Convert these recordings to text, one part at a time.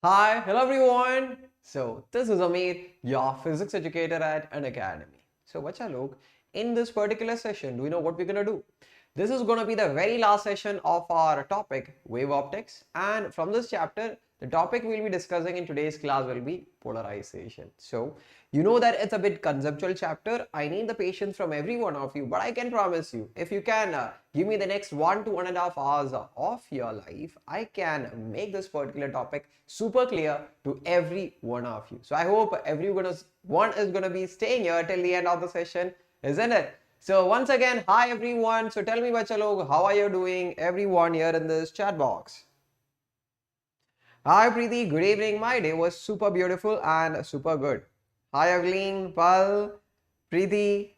Hi, hello everyone. So this is Ameer, your physics educator at Unacademy. So bacha log, in this particular session, do you know what we're gonna do? This is gonna be the very last session of our topic, wave optics, and from this chapter, the topic we'll be discussing in today's class will be polarization. So you know that it's a bit conceptual chapter. I need the patience from every one of you, but I can promise you, if you can give me the next 1 to 1.5 hours of your life, I can make this particular topic super clear to every one of you. So I hope everyone is gonna be staying here till the end of the session, isn't it? So once again, hi everyone. So tell me, bacha log, how are you doing? Everyone here in this chat box. Hi Preeti, good evening. My day was super beautiful and super good. Hi Evelyn, Pal, Preeti,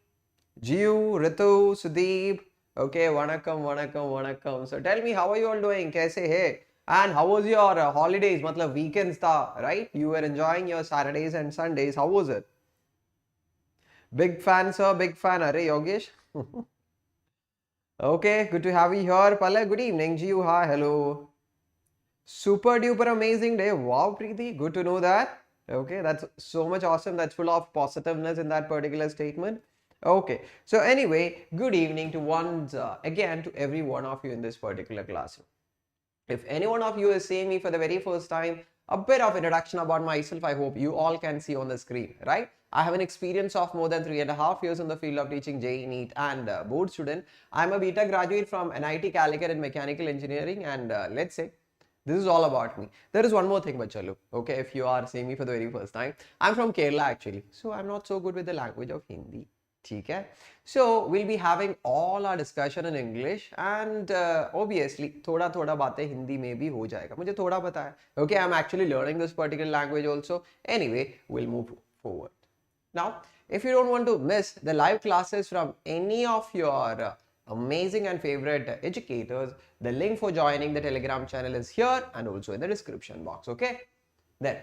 Jiu, Ritu, Sudeep. Okay, vanakkam, vanakkam, vanakkam. So tell me, how are you all doing? Kaise hai? And how was your holidays? Matlab weekends tha, right? You were enjoying your Saturdays and Sundays. How was it? Big fan, sir. Big fan. Arey, Yogesh. Okay, good to have you here. Pala, good evening. Jiu, hi, hello. Super duper amazing day. Wow, Preeti, good to know that. Okay, that's so much awesome. That's full of positiveness in that particular statement. Okay, so anyway, good evening to once again to every one of you in this particular classroom. If any one of you is seeing me for the very first time, a bit of introduction about myself, I hope you all can see on the screen, right? I have an experience of more than 3.5 years in the field of teaching JEE, NEET and board student. I'm a BTech graduate from NIT Calicut in mechanical engineering, and let's say this is all about me. There is one more thing, Bachalu. Okay, if you are seeing me for the very first time, I'm from Kerala actually, so I'm not so good with the language of Hindi. Okay, so we'll be having all our discussion in English, and obviously थोड़ा थोड़ा बातें हिंदी में भी हो जाएगा. मुझे थोड़ा पता है. Okay, I'm actually learning this particular language also. Anyway, we'll move forward. Now, if you don't want to miss the live classes from any of your amazing and favorite educators, the link for joining the Telegram channel is here and also in the description box. Okay, then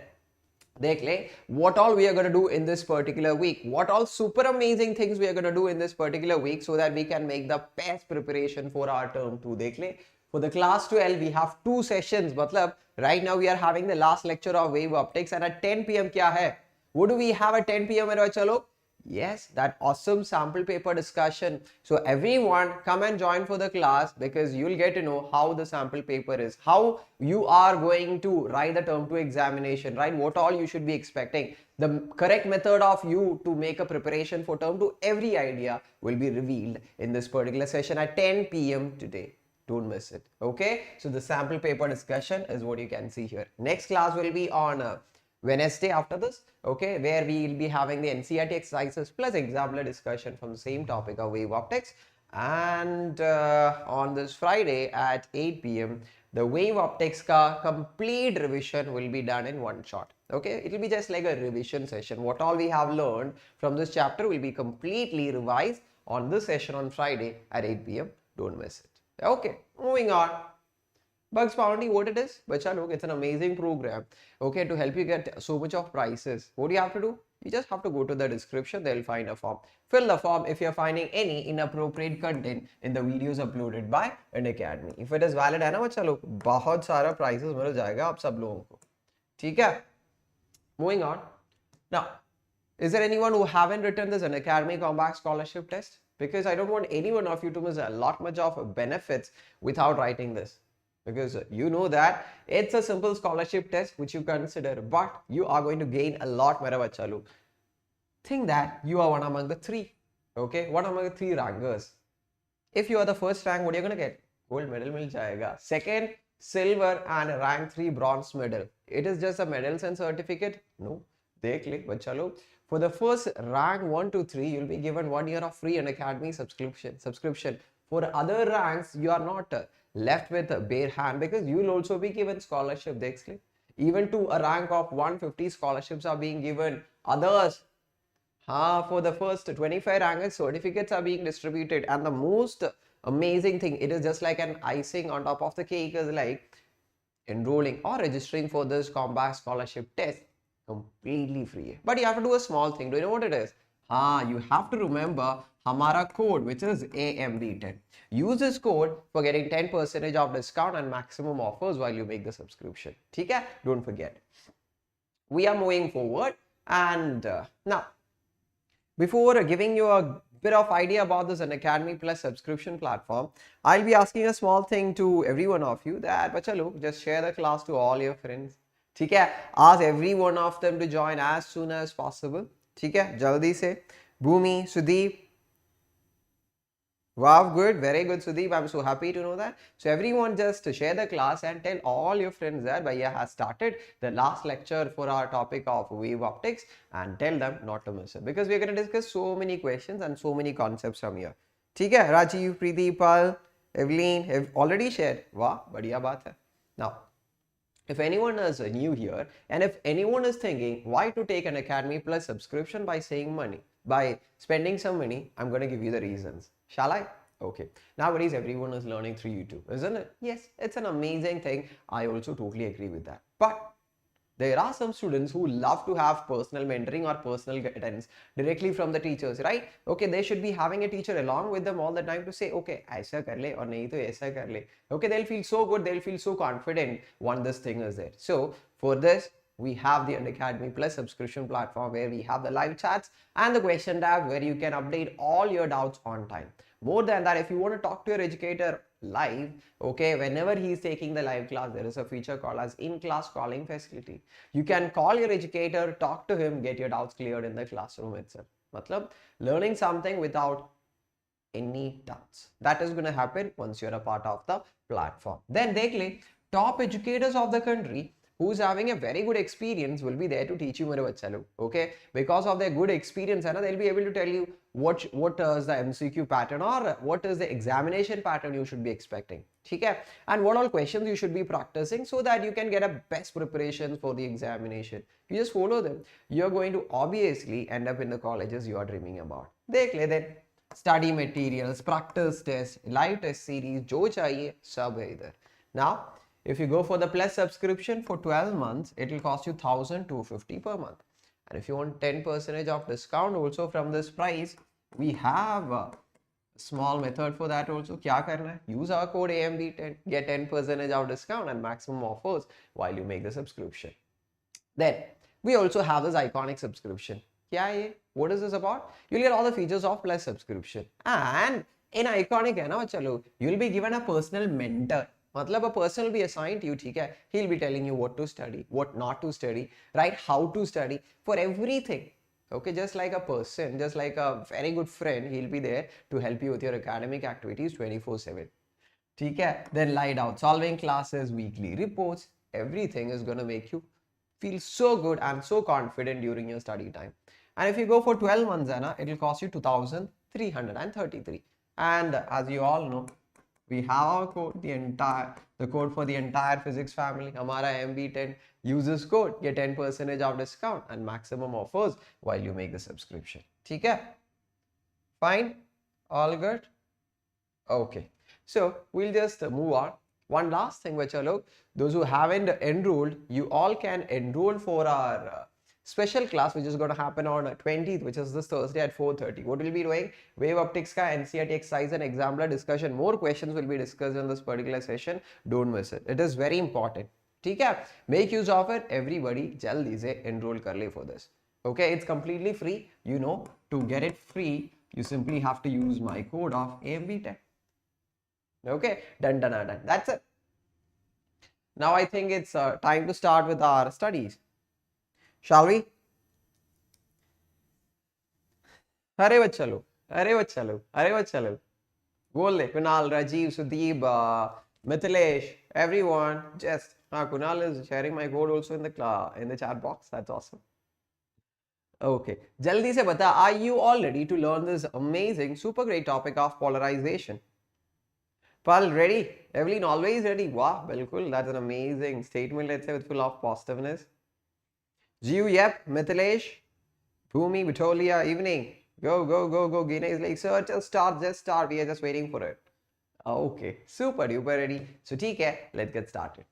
देख ले what all we are going to do in this particular week, what all super amazing things we are going to do in this particular week so that we can make the best preparation for our term 2. देख ले, for the class 12 we have 2 sessions. मतलब right now we are having the last lecture of wave optics, and at 10 p.m. क्या है? What do we have at 10 p.m. मेरे चलो? Yes, that awesome sample paper discussion. So everyone come and join for the class, because you'll get to know how the sample paper is, how you are going to write the term 2 examination, right? What all you should be expecting. The correct method of you to make a preparation for term 2, every idea will be revealed in this particular session at 10 p.m. today. Don't miss it. Okay, so the sample paper discussion is what you can see here. Next class will be on Wednesday after this, okay, where we will be having the NCERT exercises plus examiner discussion from the same topic of wave optics. And on this Friday at 8 p.m. the wave optics ka complete revision will be done in one shot. Okay, it will be just like a revision session. What all we have learned from this chapter will be completely revised on this session on Friday at 8 p.m. Don't miss it. Okay, moving on. Bugs Bounty, what it is? Bacha look, it's an amazing program, okay, to help you get so much of prices. What do you have to do? You just have to go to the description, they'll find a form. Fill the form if you're finding any inappropriate content in the videos uploaded by Unacademy. If it is valid है ना बच्चा लोग, बहुत सारा prices मिल जाएगा आप सब लोगों को. ठीक है? Moving on. Now, is there anyone who haven't written this Unacademy Combat scholarship test? Because I don't want any one of you to miss a lot much of benefits without writing this. Because you know that it's a simple scholarship test which you consider, but you are going to gain a lot. Mera bacha log, think that you are one among the 3, okay, one among the 3 rankers. If you are the first rank, what are you going to get? Gold medal mil jayega. Second, silver, and rank 3 bronze medal. It is just a medals and certificate? No. Dekh le bacha log. For the first rank 1 to 3, you'll be given 1 year of free Unacademy subscription. For other ranks, you are not left with a bare hand, because you will also be given scholarship. Even to a rank of 150, scholarships are being given. Others, for the first 25 rankers, certificates are being distributed. And the most amazing thing, it is just like an icing on top of the cake, is like enrolling or registering for this combat scholarship test completely free. But you have to do a small thing. Do you know what it is? You have to remember हमारा code which is AMB10. Use this code for getting 10% of discount and maximum offers while you make the subscription. ठीक है? Don't forget. We are moving forward, and now before giving you a bit of idea about this Unacademy Plus subscription platform, I'll be asking a small thing to every one of you that bacha log just share the class to all your friends. ठीक है? Ask every one of them to join as soon as possible. ठीक है? जल्दी से. Bhumi, Sudeep. Wow, good, very good, Sudeep. I'm so happy to know that. So everyone just share the class and tell all your friends that Bhaiya has started the last lecture for our topic of wave optics, and tell them not to miss it, because we're going to discuss so many questions and so many concepts from here. ठीक है? Rajiv, Preeti, Pal, Evelyn have already shared. Wow, बढ़िया बात है. Now, if anyone is new here and if anyone is thinking why to take an Academy Plus subscription by spending some money, I'm going to give you the reasons. Shall I? Okay. Nowadays everyone is learning through YouTube, isn't it? Yes, it's an amazing thing. I also totally agree with that. But there are some students who love to have personal mentoring or personal guidance directly from the teachers, right? Okay, they should be having a teacher along with them all the time to say, okay, aisa kar le, or nahi to aisa kar le. Okay, they'll feel so good, they'll feel so confident when this thing is there. So for this, we have the Unacademy Plus subscription platform where we have the live chats and the question tab where you can update all your doubts on time. More than that, if you want to talk to your educator live, okay, whenever he is taking the live class, there is a feature called as in-class calling facility. You can call your educator, talk to him, get your doubts cleared in the classroom itself. Matlab, learning something without any doubts. That is going to happen once you're a part of the platform. Then dekh le, top educators of the country who's having a very good experience will be there to teach you mere bachcha log, okay? Because of their good experience, they'll be able to tell you what is the MCQ pattern or what is the examination pattern you should be expecting, okay? And what all questions you should be practicing so that you can get a best preparation for the examination. You just follow them. You're going to obviously end up in the colleges you are dreaming about. Dekh le then, study materials, practice tests, live test series, jo chahiye, sab hai idhar. Now, if you go for the Plus subscription for 12 months, it will cost you 1,250 per month. And if you want 10% of discount also from this price, we have a small method for that also. Kya karna hai? Use our code AMB10, get 10% of discount and maximum offers while you make the subscription. Then we also have this iconic subscription. Kya hai? What is this about? You'll get all the features of Plus subscription. And in iconic hai na, chalo, you'll be given a personal mentor. मतलब a person will be assigned to you, ठीक है? He'll be telling you what to study, what not to study, right? How to study for everything. Okay, just like a person, just like a very good friend, he'll be there to help you with your academic activities 24/7. ठीक है? Then light out solving classes, weekly reports, everything is gonna make you feel so good and so confident during your study time. And if you go for 12 months, it will cost you 2,333. And as you all know, we have our code, the code for the entire physics family. Hamara MB10, use this code, get 10% of discount and maximum offers while you make the subscription. ठीक है? Fine? All good? Okay. So we'll just move on. One last thing, bacha log, those who haven't enrolled, you all can enroll for our special class which is going to happen on 20th, which is this Thursday at 4:30. What we'll be doing? Wave optics ka NCERT exercise and examiner discussion. More questions will be discussed in this particular session. Don't miss it. It is very important. ठीक है? Make use of it. Everybody jaldi se enroll kar le for this. Okay, it's completely free. You know, to get it free, you simply have to use my code of AMB10. Okay, done. That's it. Now I think it's time to start with our studies. Shall we? अरे बच्चा लो. बोल ले. Kunal, Rajiv, Sudeep, Mithilesh, everyone. Just Kunal is sharing my code also in the chat box. That's awesome. Okay. Jaldi se bata, are you all ready to learn this amazing, super great topic of polarization? Pal, ready? Evelyn, always ready. Wow, bilkul. That's an amazing statement, let's say, with full of positiveness. Jiu, yep. Mithilesh, Bhumi, Vitolia, evening. Go. Gina is like, sir, just start. We are just waiting for it. Okay, super duper ready. So, theek hai, let's get started.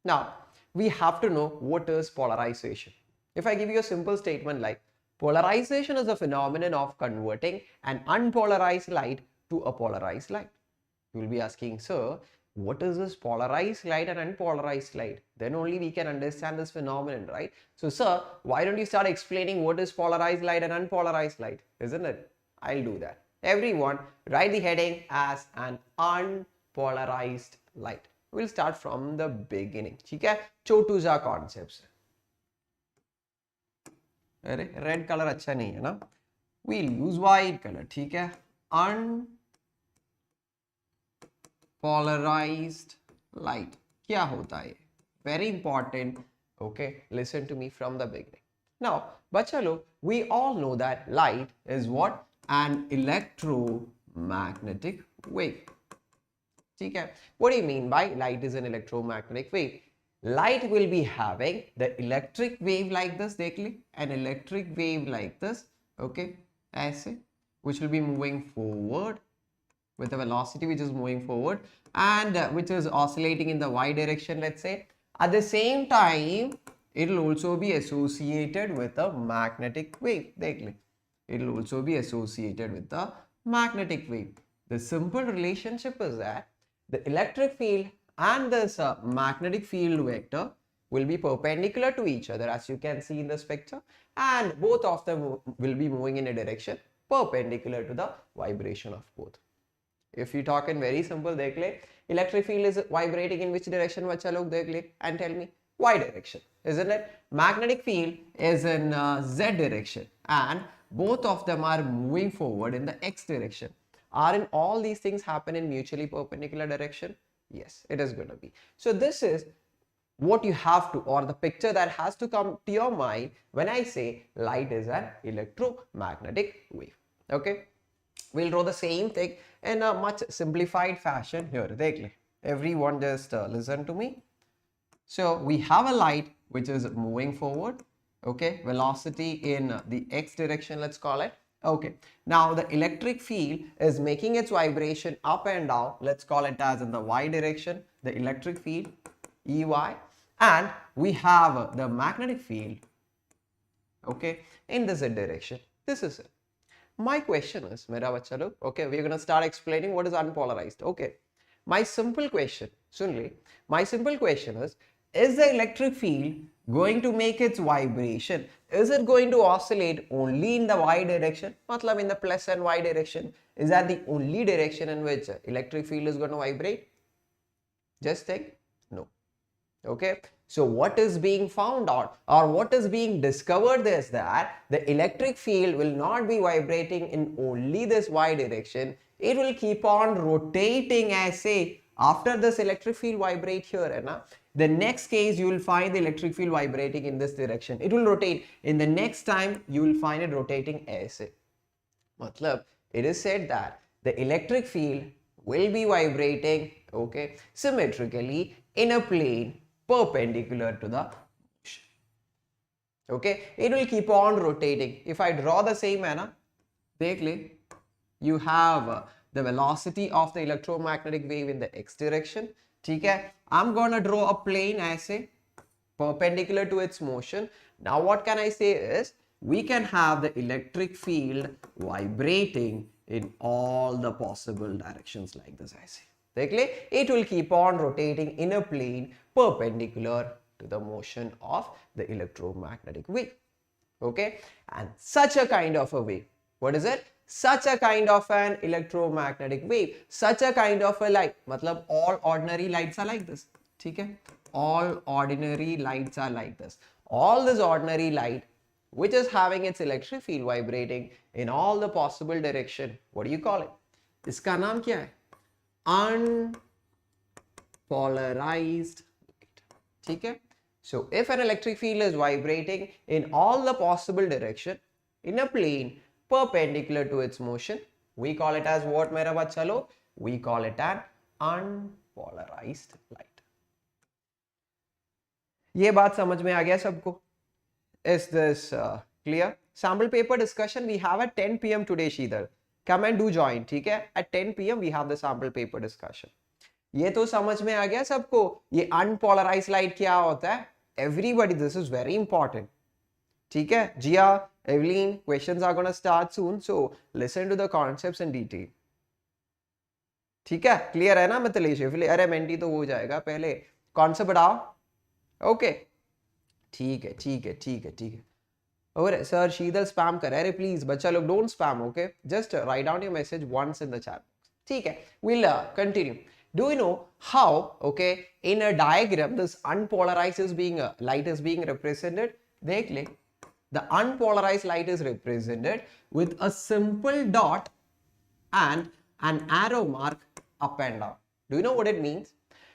Now, we have to know what is polarization. If I give you a simple statement like, Polarization is a phenomenon of converting an unpolarized light to a polarized light. You will be asking, sir, what is this polarized light and unpolarized light? Then only we can understand this phenomenon, right? So, sir, why don't you start explaining what is polarized light and unpolarized light, isn't it? I'll do that. Everyone, write the heading as an unpolarized light. We'll start from the beginning. Okay? Chotu ja concepts. Red color अच्छा नहीं है ना? We'll use white color. ठीक है? Unpolarized light. क्या होता है? Very important. Okay, listen to me from the beginning. Now, बच्चा लोग, we all know that light is what? An electromagnetic wave. ठीक है? What do you mean by light is an electromagnetic wave? Light will be having the electric wave like this, देख ली, an electric wave like this, okay, ऐसे, which will be moving forward with a velocity which is moving forward and which is oscillating in the y direction, let's say. At the same time, it will also be associated with a magnetic wave, देख ली, it will also be associated with the magnetic wave. The simple relationship is that the electric field and this magnetic field vector will be perpendicular to each other, as you can see in this picture, and both of them will be moving in a direction perpendicular to the vibration of both. If you talk in very simple, dekh le, electric field is vibrating in which direction, bachcha log dekh le, and tell me, y direction, isn't it? Magnetic field is in z direction and both of them are moving forward in the x direction. Aren't all these things happen in mutually perpendicular direction? Yes, it is going to be. So this is what you have to, or the picture that has to come to your mind when I say light is an electromagnetic wave. Okay, we'll draw the same thing in a much simplified fashion here. Everyone just listen to me. So we have a light which is moving forward, okay, velocity in the x direction, let's call it. Okay, now the electric field is making its vibration up and down, let's call it as in the y direction, the electric field Ey, and we have the magnetic field, okay, in the z direction. This is it. My question is, mera bachcha log, okay, we're going to start explaining what is unpolarized. Okay, my simple question, sunli, my simple question is the electric field going to make its vibration? Is it going to oscillate only in the y direction? Matlab in the plus and y direction. Is that the only direction in which electric field is going to vibrate? Just think, no. Okay, so what is being found out, or what is being discovered is that the electric field will not be vibrating in only this y direction. It will keep on rotating as say after this electric field vibrate here, na, the next case you will find the electric field vibrating in this direction. It will rotate. In the next time you will find it rotating as a. Matlab, it is said that the electric field will be vibrating, okay, symmetrically in a plane perpendicular to the motion. Okay, it will keep on rotating. If I draw the same manner, you have the velocity of the electromagnetic wave in the x direction. Okay, I'm gonna draw a plane as a perpendicular to its motion. Now what can I say is, we can have the electric field vibrating in all the possible directions like this, I say. It will keep on rotating in a plane perpendicular to the motion of the electromagnetic wave. Okay, and such a kind of a wave, what is it? Such a kind of an electromagnetic wave, such a kind of a light, matlab all ordinary lights are like this. Okay, all ordinary lights are like this. All this ordinary light which is having its electric field vibrating in all the possible direction, what do you call it? Iska naam kya hai? Unpolarized light. Okay, so if an electric field is vibrating in all the possible direction in a plane perpendicular to its motion, we call it as what, mera bachcha log? We call it an unpolarized light. ये बात समझ में आ गया सबको? Is this clear? Sample paper discussion we have at 10 p.m. today, Shidhar. Come and do join, ठीक है? At 10 p.m. we have the sample paper discussion. ये तो समझ में आ गया सबको? ये unpolarized light क्या होता है? Everybody, this is very important. ठीक है जिया aeolian questions are gonna start soon so listen to the concepts in detail ठीक है क्लियर है ना मिथिलेश अरे मेंटी तो हो जाएगा पहले कॉन्सेप्ट बढ़ाओ ओके ठीक है ठीक है ठीक है ठीक है और सर शीतल स्पैम कर अरे प्लीज बच्चा लोग don't spam okay just write down your message once in the chat ठीक है will continue do you know how okay in a diagram this unpolarized is being light is being represented देख ले the unpolarized light is represented with a simple dot and an arrow mark up and down. Do you know what it means?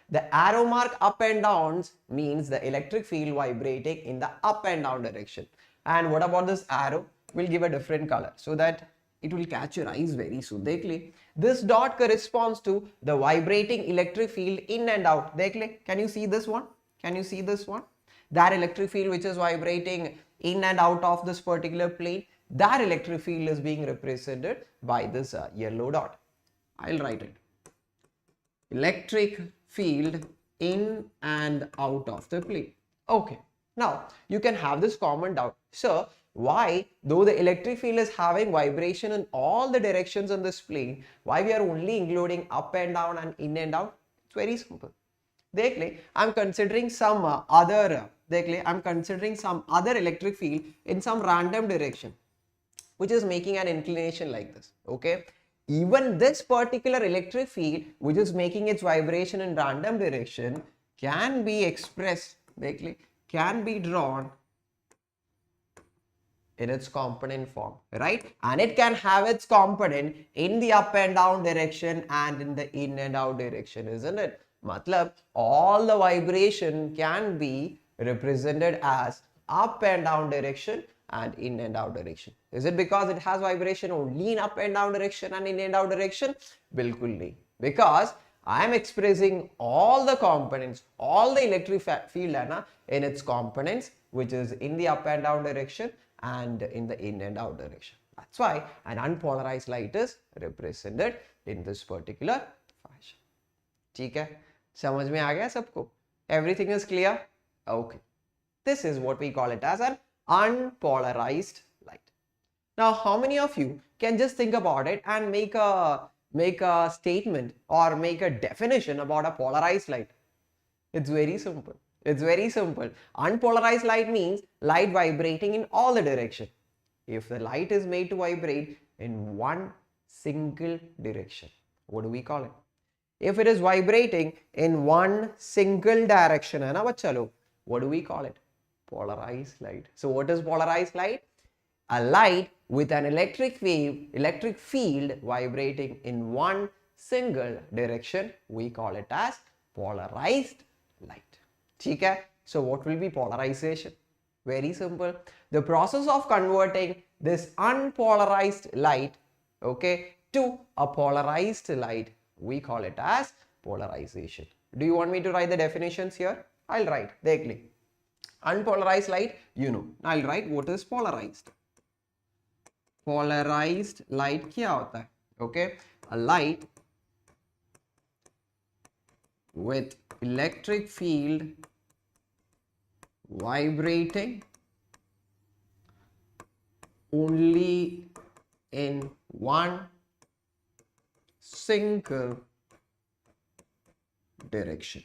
The arrow mark up and down means the electric field vibrating in the up and down direction. And what about this arrow? We'll give a different color so that it will catch your eyes very soon. देख ले this dot corresponds to the vibrating electric field in and out. देख ले can you see this one? Can you see this one? That electric field which is vibrating in and out of this particular plane, that electric field is being represented by this yellow dot. I'll write it. Electric field in and out of the plane. Okay. Now you can have this common doubt. Sir, why though the electric field is having vibration in all the directions on this plane, why we are only including up and down and in and out? It's very simple. देख ले I'm considering some other देख ले I'm considering some other electric field in some random direction which is making an inclination like this. Okay, even this particular electric field which is making its vibration in random direction can be expressed देख ले can be drawn in its component form, right? And it can have its component in the up and down direction and in the in and out direction, isn't it? Matlab, all the vibration can be represented as up and down direction and in and out direction. Is it because it has vibration only in up and down direction and in and out direction? Bilkul nahi. Because I am expressing all the components, all the electric field in its components, which is in the up and down direction and in the in and out direction. That's why an unpolarized light is represented in this particular fashion. ठीक है समझ में आ गया सबको? Everything is clear? Okay. This is what we call it as an unpolarized light. Now, how many of you can just think about it and make a statement or make a definition about a polarized light? It's very simple. It's very simple. Unpolarized light means light vibrating in all the direction. If the light is made to vibrate in one single direction, what do we call it? If it is vibrating in one single direction, है ना बच्चा लोग, what do we call it? Polarized light. So what is polarized light? A light with an electric field vibrating in one single direction, we call it as polarized light. ठीक है? So what will be polarization? Very simple. The process of converting this unpolarized light, okay, to a polarized light, we call it as polarization. Do you want me to write the definitions here? I'll write. देख ले. Unpolarized light, you know. I'll write what is polarized. Polarized light क्या होता है? Okay, a light with electric field vibrating only in one single direction.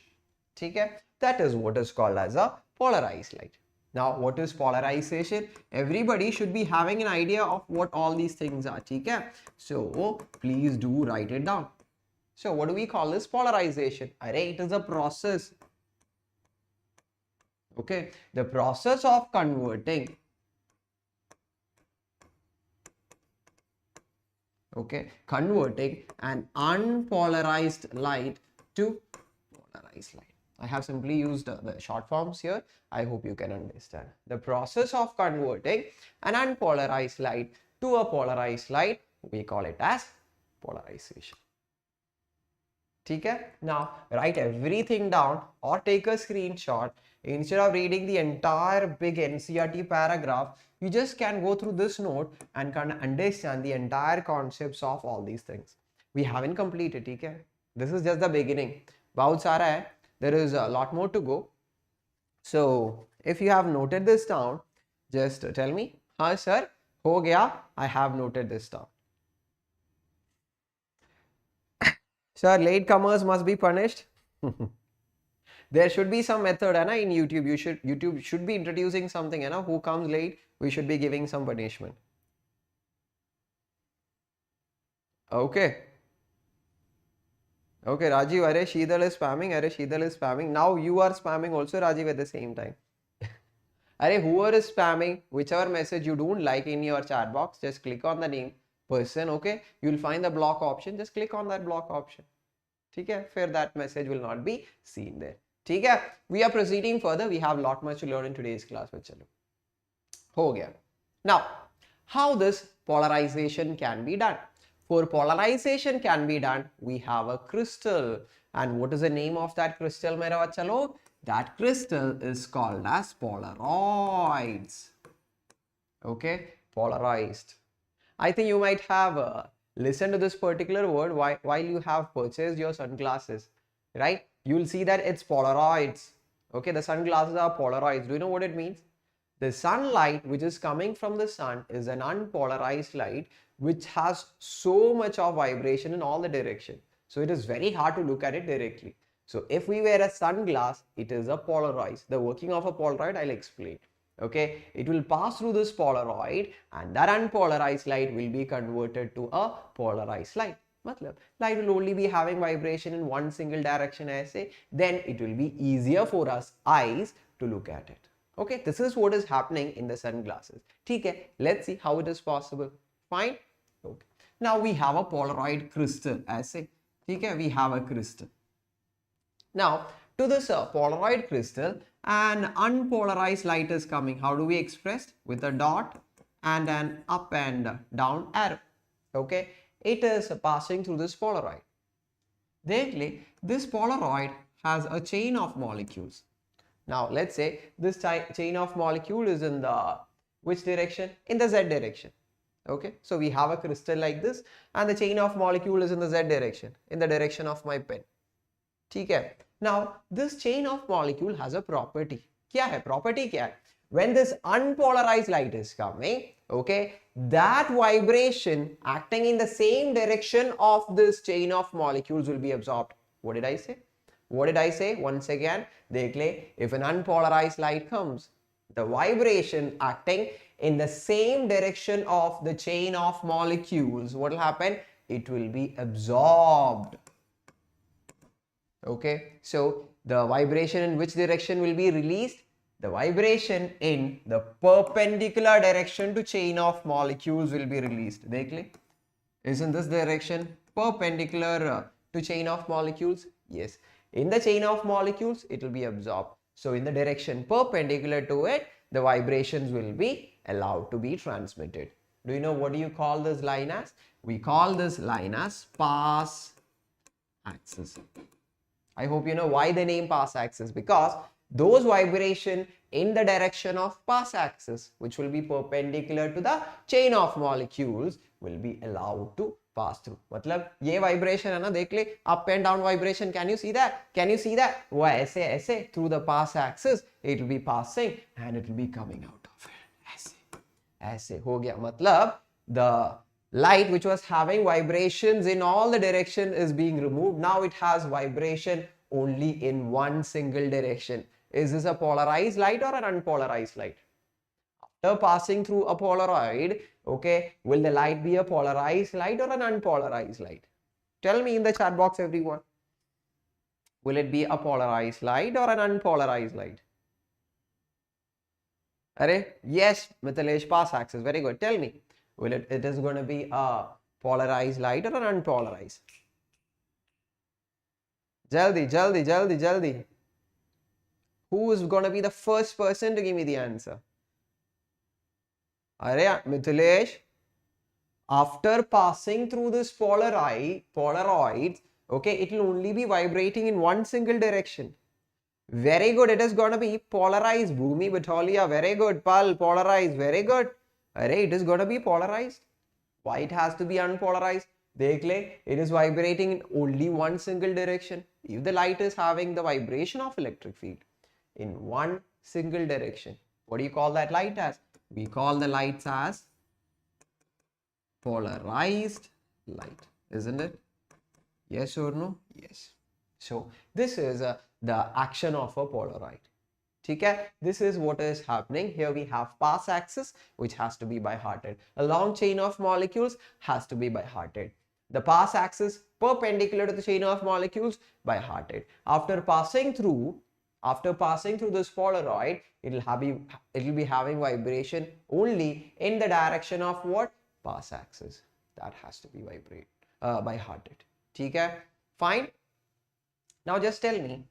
ठीक है? That is what is called as a polarized light. Now, what is polarization? Everybody should be having an idea of what all these things are. ठीक है? So, please do write it down. So, what do we call this polarization? Array, it is a process. Okay, the process of converting an unpolarized light to polarized light. I have simply used the short forms here. I hope you can understand. The process of converting an unpolarized light to a polarized light, we call it as polarization. ठीक है? Now, write everything down or take a screenshot. Instead of reading the entire big NCERT paragraph, you just can go through this note and can understand the entire concepts of all these things. We haven't completed, ठीक है? This is just the beginning. बहुत सारा है. There is a lot more to go. So, if you have noted this down, Just tell me. हाँ sir, हो गया. I have noted this down. Sir, latecomers must be punished. There should be some method, है ना, in YouTube. YouTube should be introducing something, है ना. Who comes late, we should be giving some punishment. Okay. Okay, Rajiv, Are Sheedal is spamming. Are Sheedal is spamming. Now you are spamming also, Rajiv, at the same time. Are whoever is spamming, whichever message you don't like in your chat box, just click on the name person. Okay, you'll find the block option. Just click on that block option. Okay, fair, that message will not be seen there. Okay, we are proceeding further. We have a lot much to learn in today's class. Ho gaya. Now, how this polarization can be done? For polarization can be done, we have a crystal. And what is the name of that crystal, mere bachalo? That crystal is called as Polaroids. Okay, polarized. I think you might have listened to this particular word while you have purchased your sunglasses, right? You will see that it's Polaroids. Okay, the sunglasses are Polaroids. Do you know what it means? The sunlight which is coming from the sun is an unpolarized light which has so much of vibration in all the direction. So it is very hard to look at it directly. So if we wear a sunglass, it is a polarized. The working of a Polaroid I'll explain. Okay, it will pass through this Polaroid and that unpolarized light will be converted to a polarized light. Matlab, light will only be having vibration in one single direction, I say, then it will be easier for us eyes to look at it. Okay, this is what is happening in the sunglasses. Okay, let's see how it is possible. Fine. Okay. Now we have a Polaroid crystal. I say, okay, we have a crystal. Now to this Polaroid crystal, an unpolarized light is coming. How do we express? With a dot and an up and down arrow. Okay, it is passing through this Polaroid. Then this Polaroid has a chain of molecules. Now let's say this chain of molecule is in the which direction? In the Z direction. Okay, so we have a crystal like this and the chain of molecule is in the Z direction, in the direction of my pen. Okay. Now this chain of molecule has a property. Kya hai? Property kya hai? When this unpolarized light is coming, okay, that vibration acting in the same direction of this chain of molecules will be absorbed. What did I say? What did I say? Once again, if an unpolarized light comes, the vibration acting in the same direction of the chain of molecules, what will happen? It will be absorbed. Okay, so the vibration in which direction will be released? The vibration in the perpendicular direction to chain of molecules will be released. Is in this direction perpendicular to chain of molecules? Yes. In the chain of molecules, it will be absorbed. So in the direction perpendicular to it, the vibrations will be allowed to be transmitted. Do you know what do you call this line as? We call this line as pass axis. I hope you know why the name pass axis, because those vibration in the direction of pass axis, which will be perpendicular to the chain of molecules, will be allowed to pass through. Matlab ye vibration hai na, dekh le, up and down vibration. Can you see that? Can you see that? वो ऐसे ऐसे through the pass axis it will be passing and it will be coming out of it. ऐसे ऐसे हो गया. Matlab the light which was having vibrations in all the direction is being removed. Now it has vibration only in one single direction. Is this a polarized light or an unpolarized light? After passing through a Polaroid, okay, will the light be a polarized light or an unpolarized light? Tell me in the chat box, everyone. Will it be a polarized light or an unpolarized light? Arey, yes, Mithilesh, pass axis. Very good. Tell me, will it is going to be a polarized light or an unpolarized? Jaldi, jaldi, jaldi, jaldi. Who is going to be the first person to give me the answer? Arey, Mithilesh, after passing through this Polaroid, okay, it will only be vibrating in one single direction. Very good. It is going to be polarized. Bhumi Batolia. Very good. Pal, polarized. Very good. Array, it is going to be polarized. Why it has to be unpolarized? Dekhle, it is vibrating in only one single direction. If the light is having the vibration of electric field in one single direction, what do you call that light as? We call the lights as polarized light, isn't it? Yes or no? Yes. So this is the action of a Polaroid. Okay? This is what is happening. Here we have pass axis, which has to be bi-hearted. A long chain of molecules has to be bi-hearted. The pass axis perpendicular to the chain of molecules, bi-hearted. After passing through this Polaroid, it'll be having vibration only in the direction of what? Pass axis. That has to be bi-hearted. Okay? Fine. Now just tell me,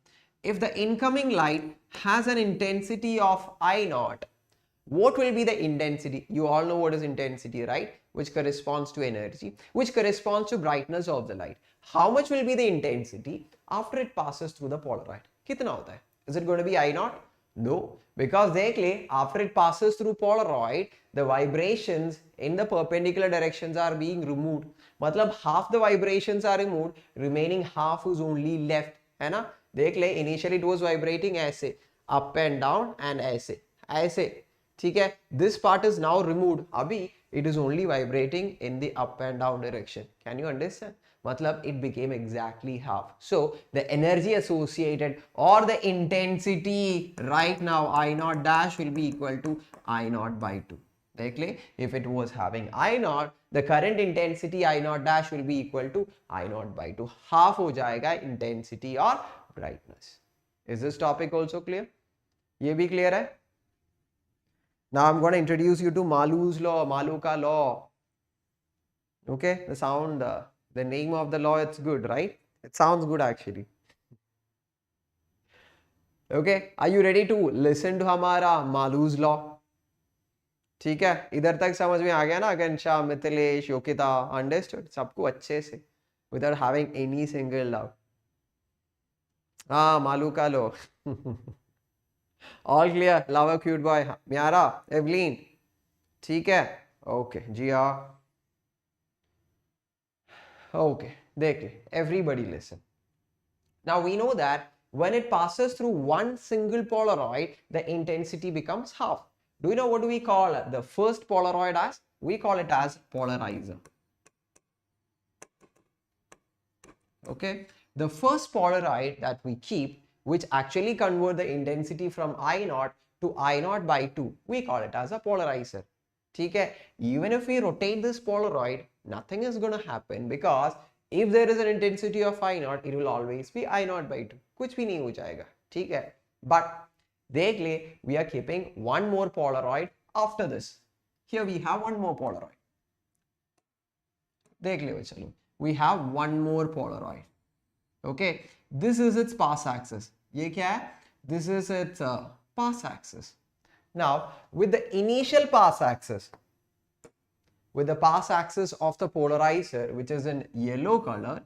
if the incoming light has an intensity of I naught, what will be the intensity? You all know what is intensity, right? Which corresponds to energy, which corresponds to brightness of the light. How much will be the intensity after it passes through the Polaroid? Kitna hota hai? Is it going to be I naught? No, because after it passes through Polaroid, the vibrations in the perpendicular directions are being removed. Matlab half the vibrations are removed, remaining half is only left. है ना? देख ले, initially it was vibrating ऐसे, up and down and ऐसे, ठीक है? This part is now removed. अभी it is only vibrating in the up and down direction. Can you understand? Matlab it became exactly half. So the energy associated or the intensity right now I naught dash will be equal to I naught by 2. If it was having I naught, the current intensity I naught dash will be equal to I naught by 2. Half ho jayega intensity or brightness. Is this topic also clear? Ye bhi clear hai? Now I'm going to introduce you to Malu's law, Malu ka law. Okay, the sound, the name of the law, it's good, right? It sounds good actually. Okay, are you ready to listen to हमारा Malu's law? ठीक है, इधर तक समझ में आ गया ना? Ghanshyam, Mithilesh, Yogita, understood सबको अच्छे से, without having any single doubt. हाँ, मालू का लो. All clear, love a cute boy. म्यारा, aeolian, ठीक है? Okay, जी हाँ. Okay, देख ले, everybody listen. Now we know that when it passes through one single Polaroid, the intensity becomes half. Do you know what we call the first Polaroid as? We call it as polarizer. Okay, the first Polaroid that we keep, which actually convert the intensity from I naught to I naught by 2, we call it as a polarizer. Okay, even if we rotate this Polaroid, nothing is going to happen, because if there is an intensity of I naught, it will always be I naught by 2. कुछ भी नहीं हो जाएगा. ठीक है, but देख ले, we are keeping one more Polaroid after this. Here we have one more Polaroid. देख ले चलो, we have one more Polaroid. Okay, this is its pass axis. ये क्या है? This is its pass axis. Now, with the initial pass axis, with the pass axis of the polarizer, which is in yellow color,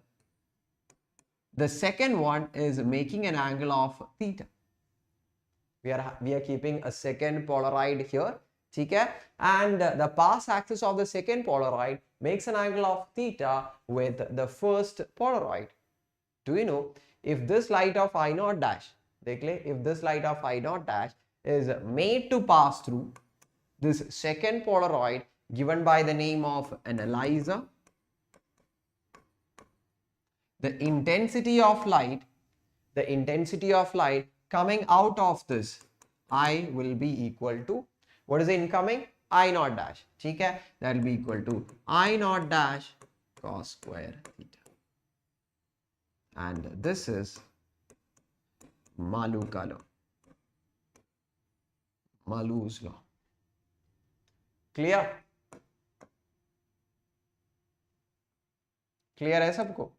the second one is making an angle of theta. We are keeping a second Polaroid here, okay? And the pass axis of the second Polaroid makes an angle of theta with the first Polaroid. Do you know, if this light of I naught dash, if this light of I naught dash is made to pass through this second Polaroid given by the name of analyzer, the intensity of light coming out of this I will be equal to, what is the incoming? I naught dash. Okay? That will be equal to I naught dash cos square theta. And this is Malu's law. Clear? Clear है सबको?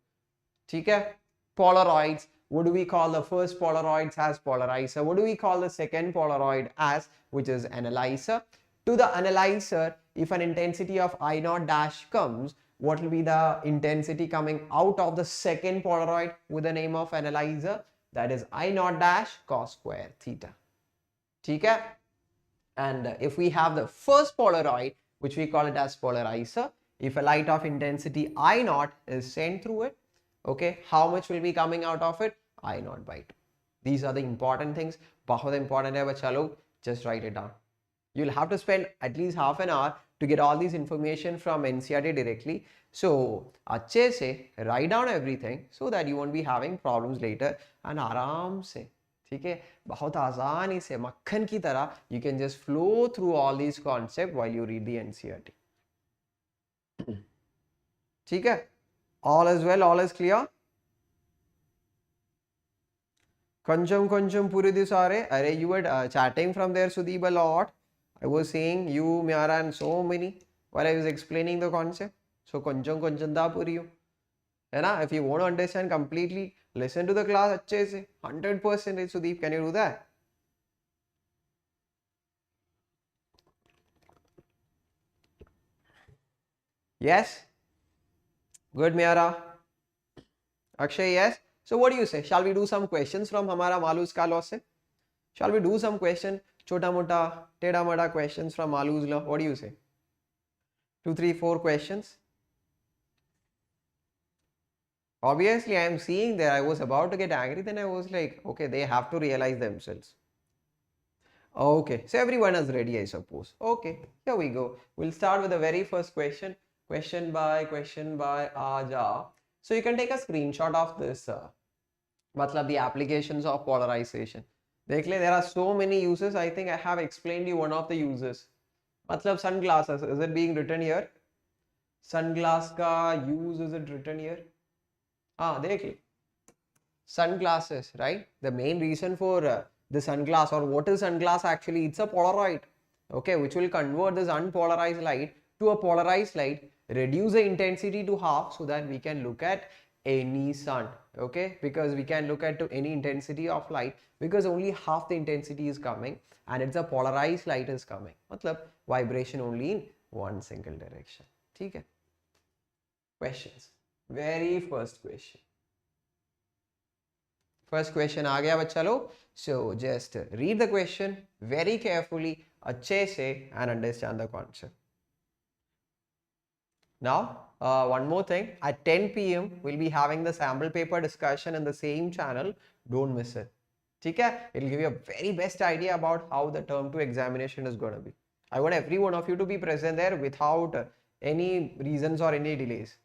ठीक है? Polaroids. What do we call the first Polaroids as? Polarizer. What do we call the second Polaroid as? Which is analyzer. To the analyzer, if an intensity of I naught dash comes, what will be the intensity coming out of the second Polaroid with the name of analyzer? That is I naught dash cos square theta. ठीक है? And if we have the first Polaroid, which we call it as polarizer, if a light of intensity I naught is sent through it, okay, how much will be coming out of it? I naught by 2. These are the important things. बहुत important है बच्चा लोग, just write it down. You'll have to spend at least half an hour to get all these information from NCERT directly. So अच्छे से write down everything so that you won't be having problems later, and आराम से, ठीक है, बहुत आसानी से मक्खन की तरह you can just flow through all these concepts while you read the NCERT. ठीक है, all is well, all is clear. Koncham koncham puridi sare. Arey, you were chatting from there, Sudeep, a lot. I was seeing you, Myara, and so many while I was explaining the concept. So koncham koncham da puriyo. And if you want to understand completely, listen to the class अच्छे से 100%. Sudeep, can you do that? Yes. Good, Myara. Akshay, yes. So what do you say? Shall we do some questions from हमारा Malus का law से? Shall we do some question, छोटा मोटा टेढ़ा मेढ़ा questions from Malus law? What do you say? 2, 3, 4 questions. Obviously, I am seeing there. I was about to get angry. Then I was like, okay, they have to realize themselves. Okay, so everyone is ready, I suppose. Okay, here we go. We'll start with the very first question. Question by Aja. So you can take a screenshot of this. Matlab the applications of polarization. There are so many uses. I think I have explained you one of the uses. Matlab sunglasses. Is it being written here? Sunglass ka use, is it written here? Dekh. Sunglasses, right? The main reason for the sunglass, or what is sunglass actually? It's a Polaroid, okay, which will convert this unpolarized light to a polarized light, reduce the intensity to half so that we can look at any sun, okay, because we can look at to any intensity of light because only half the intensity is coming and it's a polarized light is coming. Matlab vibration only in one single direction. Okay. Questions. Very first question. First question आ गया बच्चा लोग. So just read the question very carefully, अच्छे से, and understand the concept. Now, one more thing. At 10 p.m. we'll be having the sample paper discussion in the same channel. Don't miss it. Okay? It'll give you a very best idea about how the term 2 examination is going to be. I want every one of you to be present there without any reasons or any delays.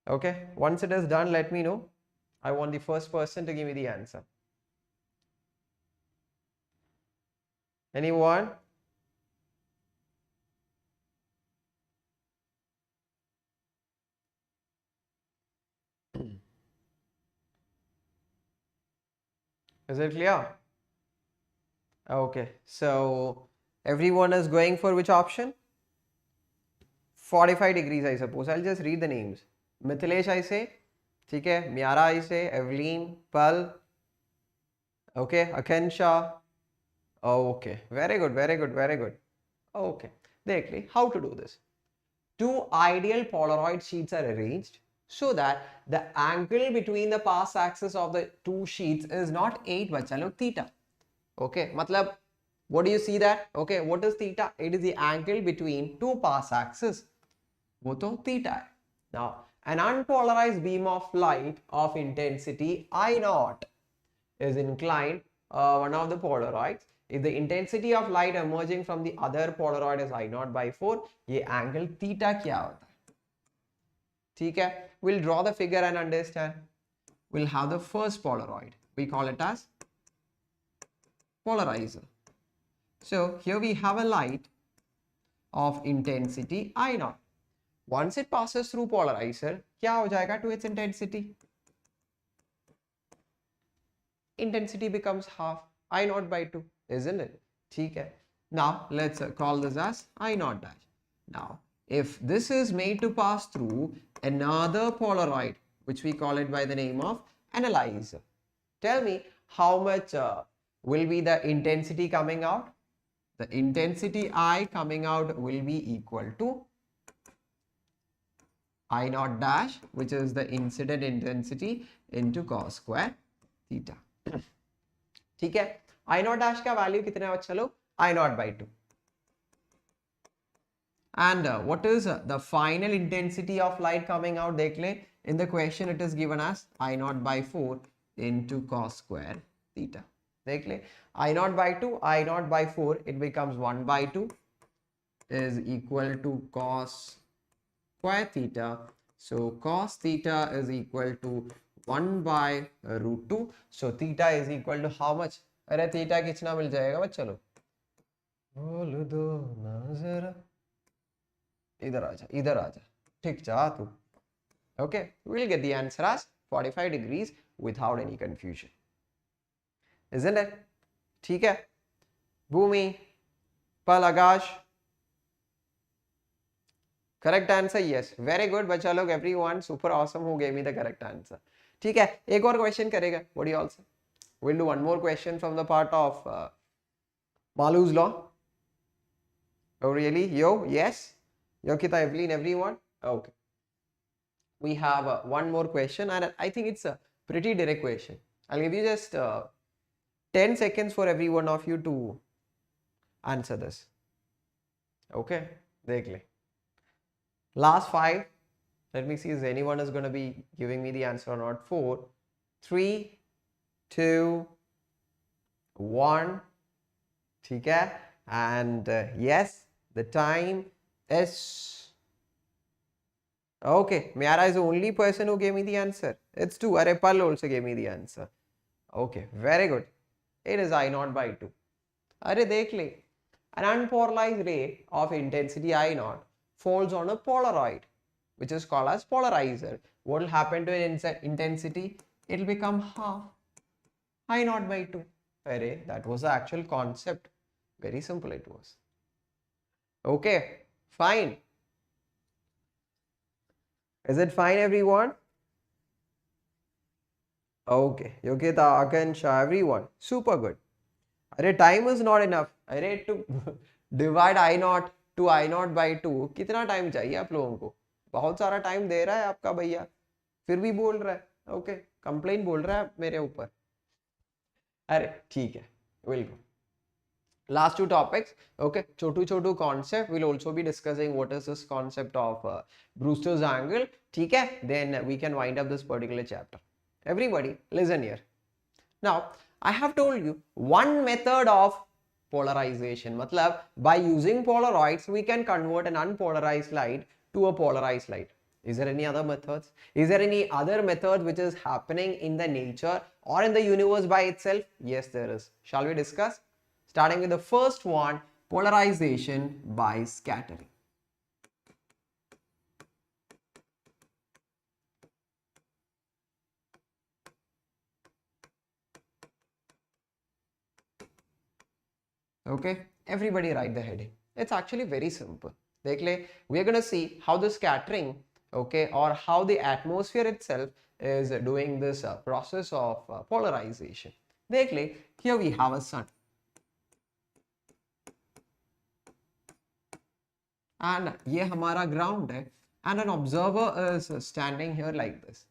Okay, once it is done, let me know. I want the first person to give me the answer. Anyone? Is it clear? Okay, so everyone is going for which option? 45 degrees, I suppose. I'll just read the names. Mithilesh, I say. ठीक है, Myara, I say. Evelyn, Pal. Okay, Akansha. Okay, very good, very good, very good. Okay, देखिए how to do this. Two ideal Polaroid sheets are arranged so that the angle between the pass axis of the two sheets is not 8 बच्चा लोग theta. Okay, मतलब what do you see that? Okay, what is theta? It is the angle between two pass axes. वो तो theta है. Now, an unpolarized beam of light of intensity I0 is inclined one of the Polaroids. If the intensity of light emerging from the other Polaroid is I0 by 4, ये angle theta क्या होता है? ठीक है? We'll draw the figure and understand. We'll have the first Polaroid. We call it as polarizer. So here we have a light of intensity I0. Once it passes through polarizer, क्या हो जाएगा to its intensity? Intensity becomes half I0 by 2, isn't it? ठीक है. Now let's call this as I0 dash. Now if this is made to pass through another Polaroid, which we call it by the name of analyzer, tell me how much will be the intensity coming out? The intensity I coming out will be equal to I0 dash, which is the incident intensity, into cos square theta. ठीक है, I0 dash का value कितना है बच्चा लोग? I0 by 2. And what is the final intensity of light coming out? देख ले, in the question it is given as I0 by 4 into cos square theta. देख ले, I naught by 2, I naught by 4, it becomes 1 by 2 is equal to cos square theta. So cos theta is equal to 1 by root 2. So theta is equal to how much? अरे theta कितना मिल जाएगा बस, चलो बोल दो ना जरा, इधर आजा, इधर आजा, ठीक जा तू. Okay, we'll get the answer as 45 degrees without any confusion. Isn't it? ठीक है. Bhumi, Palagash. Correct answer, yes. Very good, बच्चा लोग, everyone super awesome who gave me the correct answer. ठीक है, एक और question करेगा. What do you all say? We'll do one more question from the part of Malu's law. Oh really? Yo, yes. Yokita, Evelyn, everyone. Okay. We have one more question, and I think it's a pretty direct question. I'll give you just 10 seconds for every one of you to answer this. Okay, dekh le. Last 5. Let me see if anyone is going to be giving me the answer or not. 4, 3, 2, 1. ठीक है? And yes, the time is... Okay, Miara is the only person who gave me the answer. It's 2. Arepal also gave me the answer. Okay, very good. It is I naught by 2. Arre dekh le. An unpolarized ray of intensity I naught falls on a Polaroid, which is called as polarizer. What will happen to its intensity? It will become half I naught by 2. Arre, that was the actual concept. Very simple it was. Okay, fine. Is it fine, everyone? Okay, Yogita, Akansha, everyone. Super good. Arre, time is not enough. Arre, to divide I naught to I naught by 2, कितना time चाहिए आप लोगों को? बहुत सारा time दे रहा है आपका भैया, फिर भी बोल रहा है. ओके, कंप्लेन बोल रहा है मेरे ऊपर. अरे ठीक है, will go. Last 2 topics. Okay, chotu concept. We'll also be discussing what is this concept of Brewster's angle. ठीक है, then we can wind up this particular chapter. Everybody, listen here. Now, I have told you one method of polarization. मतलब by using Polaroids, we can convert an unpolarized light to a polarized light. Is there any other methods? Is there any other method which is happening in the nature or in the universe by itself? Yes, there is. Shall we discuss? Starting with the first one, polarization by scattering. Okay, everybody write the heading. It's actually very simple. देख ले, we are going to see how the scattering, okay, or how the atmosphere itself is doing this process of polarization. देख ले, here we have a sun. And ये हमारा ground है, and an observer is standing here like this.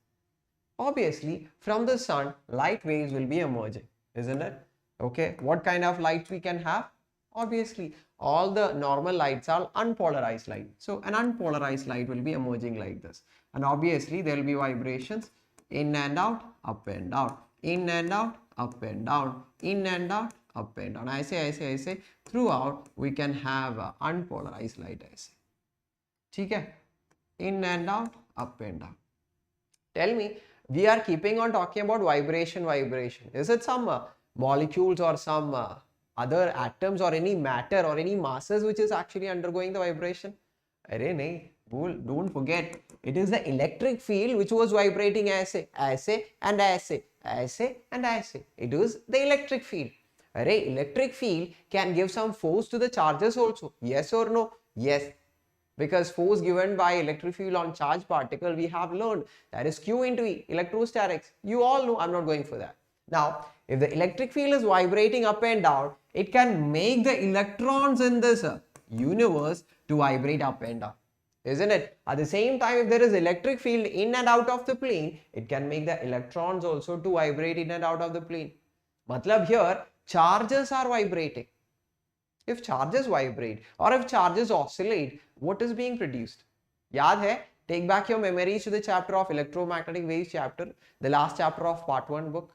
Obviously, from the sun, light waves will be emerging, isn't it? Okay, what kind of lights we can have? Obviously, all the normal lights are unpolarized light. So an unpolarized light will be emerging like this. And obviously, there will be vibrations in and out, up and down, in and out, up and down, in and out, up and down. I say, throughout we can have unpolarized light. ऐसे, ठीक है? In and out, up and down. Tell me, we are keeping on talking about vibration. Is it some molecules or some other atoms or any matter or any masses which is actually undergoing the vibration? Arey nahi, don't forget, it is the electric field which was vibrating ऐसे and ऐसे and ऐसे. It is the electric field. Arey, electric field can give some force to the charges also. Yes or no? Yes. Because force given by electric field on charged particle we have learned, that is Q into E, electrostatics. You all know, I'm not going for that. Now, if the electric field is vibrating up and down, it can make the electrons in this universe to vibrate up and down, isn't it? At the same time, if there is electric field in and out of the plane, it can make the electrons also to vibrate in and out of the plane. Matlab here, charges are vibrating. If charges vibrate or if charges oscillate, what is being produced? Yaad hai? Take back your memories to the chapter of electromagnetic waves chapter, the last chapter of part 1 book.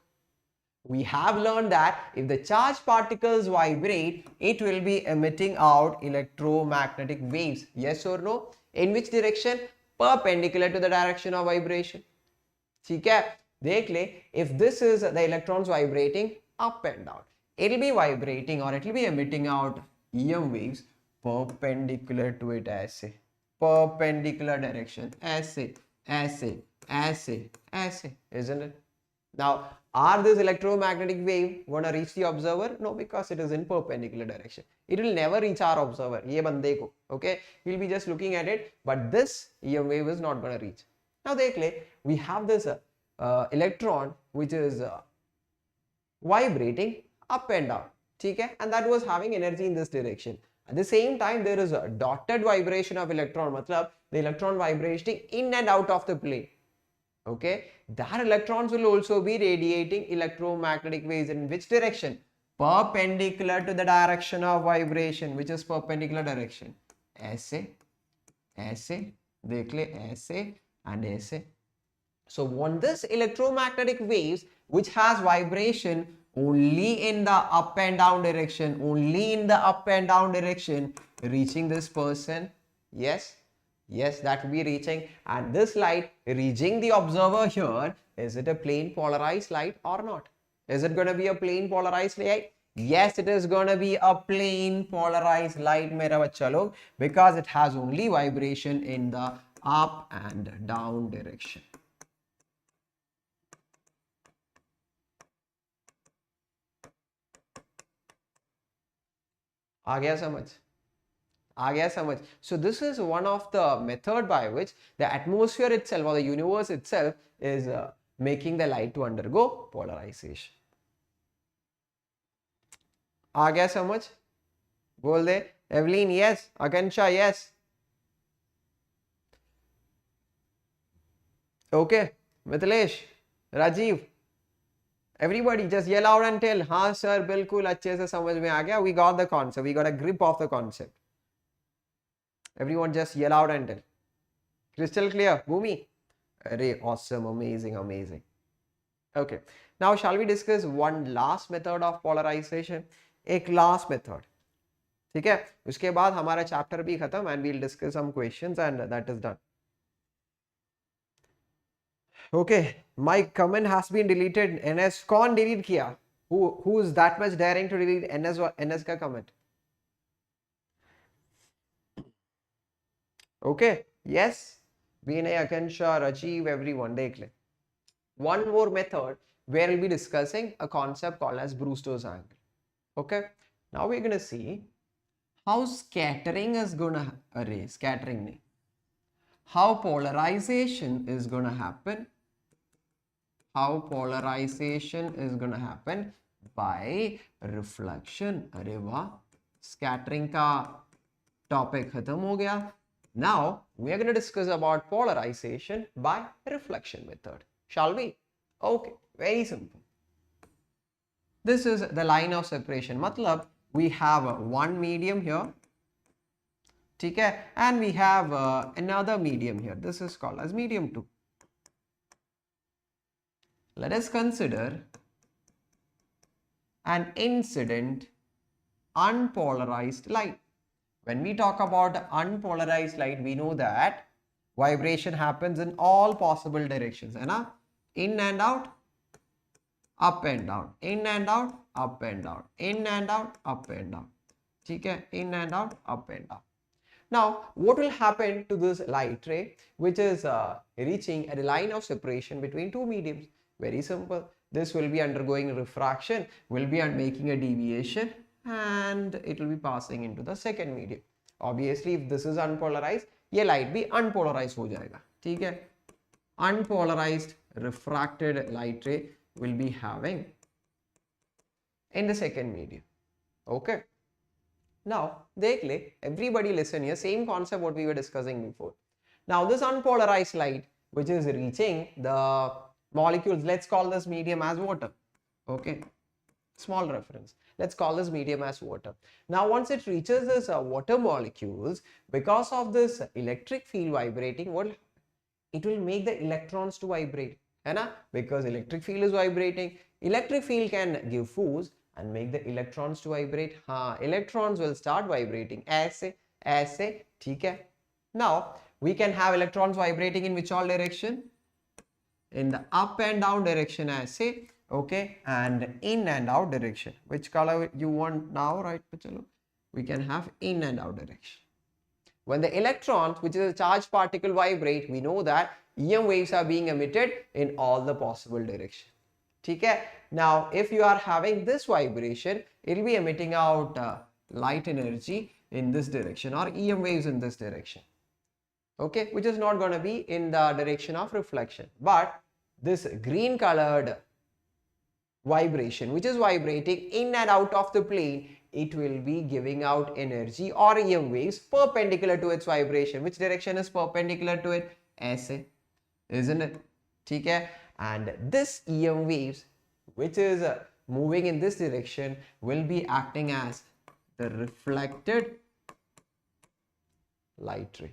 We have learned that if the charged particles vibrate, it will be emitting out electromagnetic waves. Yes or no? In which direction? Perpendicular to the direction of vibration. ठीक है, देख ले, if this is the electrons vibrating up and down, it will be vibrating or it will be emitting out EM waves perpendicular to it, ऐसे perpendicular direction, ऐसे ऐसे ऐसे ऐसे, isn't it? Now, are this electromagnetic wave going to reach the observer? No, because it is in perpendicular direction. It will never reach our observer. ये बंदे को, okay? We'll be just looking at it, but this EM wave is not going to reach. Now, देख ले, we have this electron which is vibrating up and down, ठीक है? And that was having energy in this direction. At the same time, there is a dotted vibration of electron, मतलब the electron vibrating in and out of the plane. Okay, that electrons will also be radiating electromagnetic waves in which direction? Perpendicular to the direction of vibration, which is perpendicular direction. ऐसे, ऐसे, देख ले, ऐसे and ऐसे. So on this electromagnetic waves which has vibration only in the up and down direction, only in the up and down direction, reaching this person, yes. Yes, that will be reaching, and this light reaching the observer here, is it a plane polarized light or not? Is it going to be a plane polarized light? Yes, it is going to be a plane polarized light, mera bachcha log, because it has only vibration in the up and down direction. आ गया समझ? आ गया समझ? So this is one of the method by which the atmosphere itself or the universe itself is making the light to undergo polarization. आ गया समझ? बोल दे. Evelyn, yes. Akansha, yes. Okay. Mithilesh, Rajiv, everybody just yell out and tell, हाँ sir, बिल्कुल अच्छे से समझ में आ गया. We got the concept. We got a grip of the concept. Everyone just yell out and tell. Crystal clear, Bhumi? Array, awesome, amazing, amazing. Okay, now shall we discuss one last method of polarization? एक last method. ठीक है, उसके बाद हमारा chapter भी खत्म and we'll discuss some questions and that is done. Okay, my comment has been deleted. NS कौन delete किया? Who is that much daring to delete NS का comment? Okay, yes, Vinay, Akansha, Rajiv, everyone, dekh le. One more method where we'll be discussing a concept called as Brewster's angle. Okay, now we're gonna see how scattering is gonna scattering nahi. How polarization is gonna happen. How polarization is gonna happen by reflection. अरे वाह, scattering का topic खत्म हो गया. Now, we are going to discuss about polarization by reflection method. Shall we? Okay, very simple. This is the line of separation. Matlab, we have one medium here. Okay, and we have another medium here. This is called as medium 2. Let us consider an incident unpolarized light. When we talk about unpolarized light, we know that vibration happens in all possible directions. है ना? In and out, up and down, in and out, up and down, in and out, up and down. ठीक है? In and out, up and down. Now, what will happen to this light ray which is reaching at a line of separation between two mediums? Very simple. This will be undergoing refraction, will be making a deviation, and it will be passing into the second medium. Obviously, if this is unpolarized, ये light भी unpolarized हो जाएगा. ठीक है? Unpolarized refracted light ray will be having in the second medium. Okay? Now, देख ले, everybody listen here, same concept what we were discussing before. Now, this unpolarized light which is reaching the molecules, let's call this medium as water. Okay? Small reference. Let's call this medium as water. Now, once it reaches this water molecules, because of this electric field vibrating, what it will make the electrons to vibrate. है ना, because electric field is vibrating. Electric field can give force and make the electrons to vibrate. हाँ, electrons will start vibrating ऐसे ऐसे, ठीक है. Now we can have electrons vibrating in which all direction? In the up and down direction ऐसे, okay, and in and out direction. Which color you want now, right? Chalo, we can have in and out direction. When the electrons, which is a charged particle, vibrate, we know that EM waves are being emitted in all the possible directions. Okay? Now, if you are having this vibration, it will be emitting out light energy in this direction or EM waves in this direction. Okay? Which is not going to be in the direction of reflection. But this green colored vibration, which is vibrating in and out of the plane, it will be giving out energy or EM waves perpendicular to its vibration. Which direction is perpendicular to it? ऐसे, isn't it? ठीक है? And this EM waves, which is moving in this direction, will be acting as the reflected light ray.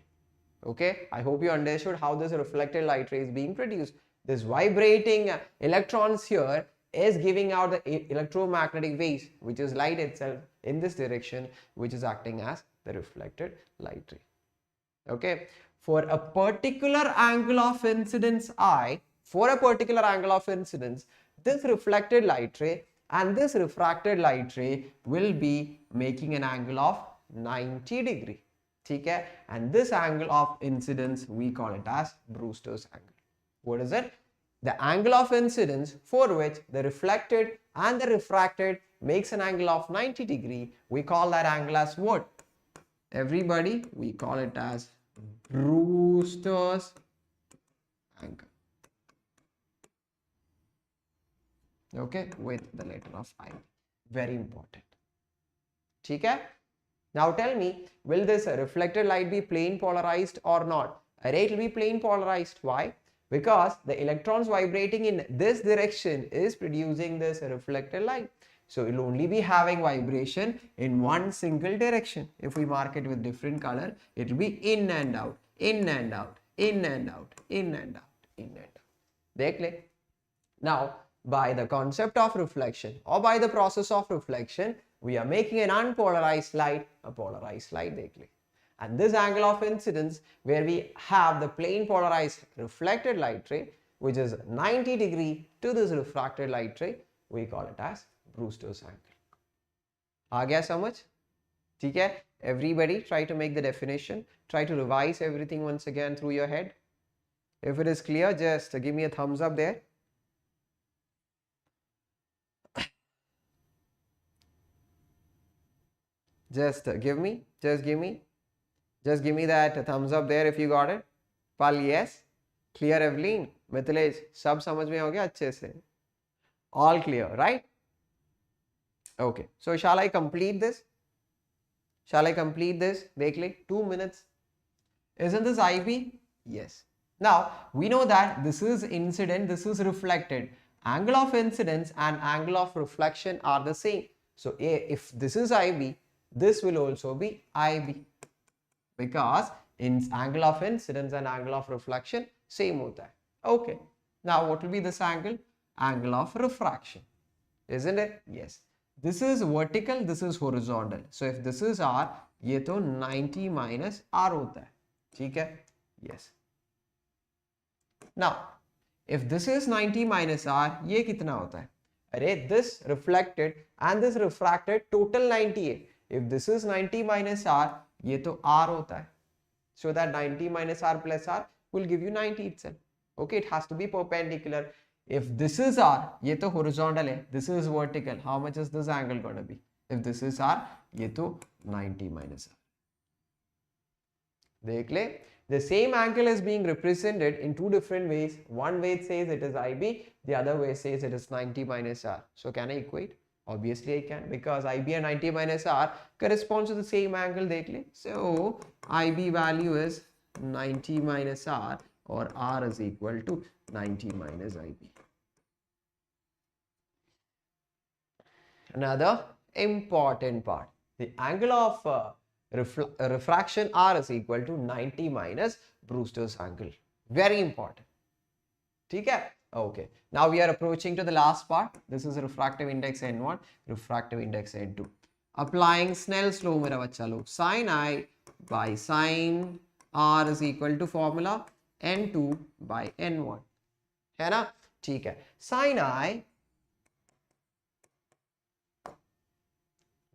Okay, I hope you understood how this reflected light ray is being produced. This vibrating electrons here is giving out the electromagnetic waves, which is light itself, in this direction, which is acting as the reflected light ray. Okay, for a particular angle of incidence I, for a particular angle of incidence, this reflected light ray and this refracted light ray will be making an angle of 90 degree. Okay, and this angle of incidence we call it as Brewster's angle. What is it? The angle of incidence for which the reflected and the refracted makes an angle of 90 degree. We call that angle as what? Everybody, we call it as Brewster's angle. Okay, with the letter of I. Very important. Okay? Now tell me, will this reflected light be plane polarized or not? It will be plane polarized. Why? Because the electrons vibrating in this direction is producing this reflected light. So it will only be having vibration in one single direction. If we mark it with different color, it will be in and out, in and out, in and out, in and out, in and out. Dekh le? Now, by the concept of reflection or by the process of reflection, we are making an unpolarized light a polarized light. Dekh le? And this angle of incidence, where we have the plane polarized reflected light ray, which is 90 degree to this refracted light ray, we call it as Brewster's angle. aa gaya samajh? theek hai? Everybody try to make the definition, try to revise everything once again through your head. If it is clear, just give me a thumbs up there. Just give me that thumbs up there if you got it. Pal, yes. Clear, Evelyn, Mithilesh, sab samajh mein ho gaya अच्छे से? All clear, right? Okay, so shall I complete this? Dekh le, 2 minutes. Isn't this IB? Yes. Now we know that this is incident, this is reflected. Angle of incidence and angle of reflection are the same. So if this is IB, this will also be IB, because in angle of incidence and angle of reflection same hota hai. Okay, now what will be this angle? Angle of refraction, isn't it? Yes. This is vertical, this is horizontal. So if this is R, ye to 90 minus R hota hai. theek hai? Yes. Now if this is 90 minus R, ye kitna hota hai? Arey, this reflected and this refracted total 90 hai. If this is 90 minus R, ye to R hota hai. So that 90 minus R plus R will give you 90 itself. Okay, it has to be perpendicular. If this is R, ye to horizontal hai, this is vertical. How much is this angle going to be? If this is R, ye to 90 minus R. Dekh le? The same angle is being represented in two different ways. One way it says it is IB, the other way says it is 90 minus R. So can I equate? Obviously I can, because IB and 90 minus R corresponds to the same angle. Dekh le? So IB value is 90 minus R, or R is equal to 90 minus IB. Another important part, the angle of refraction R is equal to 90 minus Brewster's angle. Very important. ठीक है? Okay, now we are approaching to the last part. This is refractive index N1, refractive index N2. Applying Snell's law मेरा बच्चा लोग, sin I by sin R is equal to formula N2 by N1, है ना? ठीक है, sin I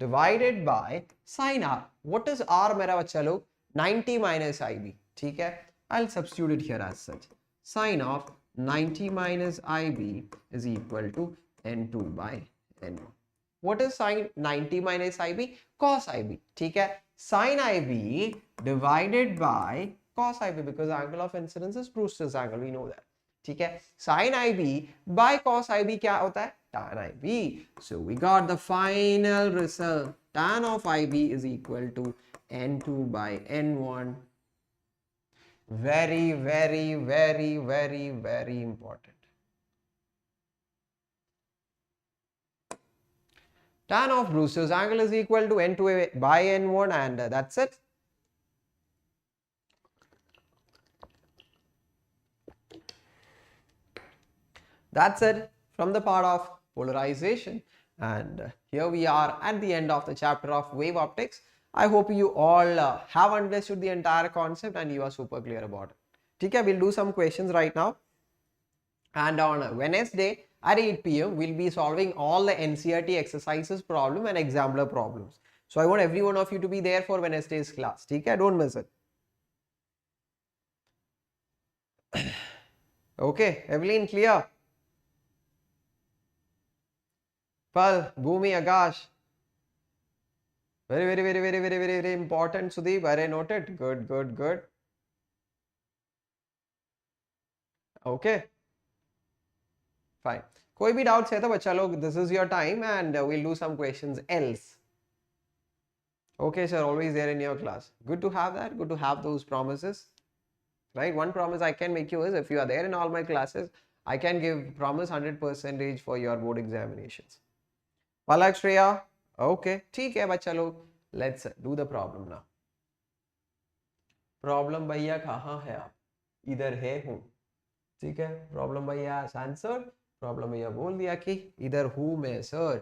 divided by sin R. What is R मेरा बच्चा लोग? 90 minus IB, ठीक है? I'll substitute it here as such. Sin of 90 minus IB is equal to N2 by N1. What is sin 90 minus IB? Cos IB, ठीक है? Sin IB divided by cos IB, because angle of incidence is Brewster's angle, we know that. ठीक है? Sin IB by cos IB क्या होता है? Tan IB. So we got the final result. Tan of IB is equal to N2 by N1. Very, very, very, very, very important. Tan of Brewster's angle is equal to N2 by N1, and that's it. That's it from the part of polarization. And here we are at the end of the chapter of wave optics. I hope you all have understood the entire concept and you are super clear about it. Okay, we'll do some questions right now. And on Wednesday at 8 p.m. we'll be solving all the NCERT exercises problem and examiner problems. So I want every one of you to be there for Wednesday's class. Okay, don't miss it. Okay, Evelyn, clear? Pal, Bhumi, Akash. Very important, Sudeep. I noted. Good. Okay. Fine. कोई भी doubts है तो बच्चा लोग, this is your time and we'll do some questions else. Okay, sir, always there in your class. Good to have that. Good to have those promises. Right? One promise I can make you is, if you are there in all my classes, I can give promise 100% for your board examinations. Palak, Shreya. Okay, ठीक है बच्चा लोग. Let's do the problem now. Problem भैया कहाँ है आप? इधर है हूँ. ठीक है? Problem भैया has answered. Problem भैया बोल दिया कि इधर हूँ मैं sir.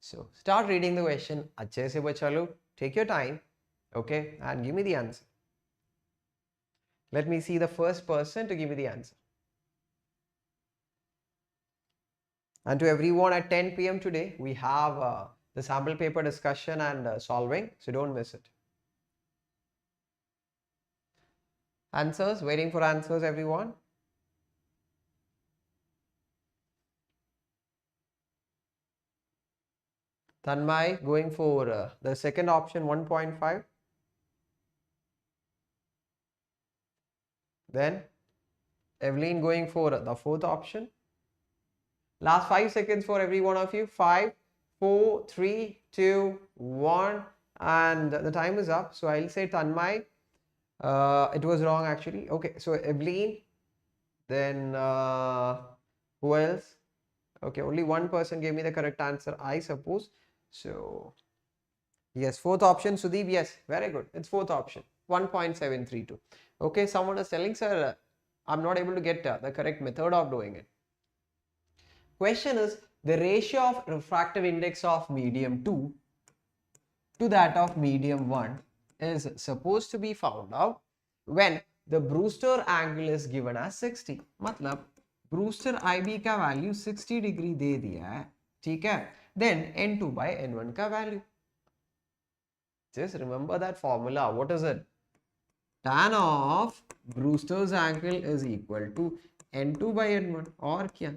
So start reading the question. अच्छे से बच्चा लोग. Take your time. Okay, and give me the answer. Let me see the first person to give me the answer. And to everyone at 10 p.m. today, we have the sample paper discussion and solving, so don't miss it. Answers, waiting for answers, everyone. Tanmay going for the second option, 1.5. Then Evelyn going for the fourth option. Last 5 seconds for every one of you. 5, 4, 3, 2, 1, and the time is up. So I'll say Tanmay. It was wrong actually. Okay, so Evelyn. Then who else? Okay, only one person gave me the correct answer, I suppose. So yes, fourth option, Sudeep. Yes, very good. It's fourth option, 1.732. Okay, someone is telling, sir, I'm not able to get the correct method of doing it. Question is, the ratio of refractive index of medium 2 to that of medium 1 is supposed to be found out when the Brewster angle is given as 60. मतलब Brewster IB का value 60 degree दे दिया है, ठीक है? Then N2 by N1 का value. Just remember that formula. What is it? Tan of Brewster's angle is equal to N2 by N1. और क्या?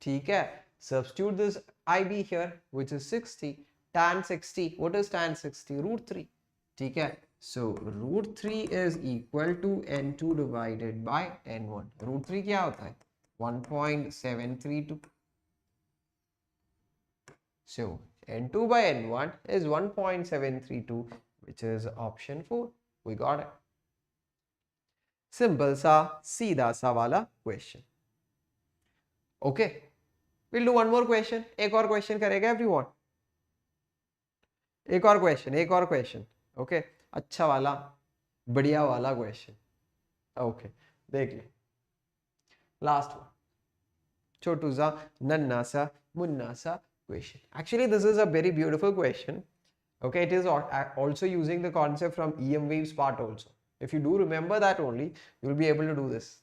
ठीक है? Substitute this IB here, which is 60. Tan 60. What is tan 60? Root 3. ठीक है? So root 3 is equal to N2 divided by N1. Root 3 क्या होता है? 1.732. So N2 by N1 is 1.732, which is option 4. We got it. Simple सा सीधा सा वाला question. Okay. We'll do one more question. एक और question करेगा everyone. एक और question. Okay. अच्छा वाला, बढ़िया वाला question. Okay. देख ले. Last one. Chotu sa, nanna sa, munna sa question. Actually, this is a very beautiful question. Okay, it is also using the concept from EM waves part also. If you do remember that only, you will be able to do this.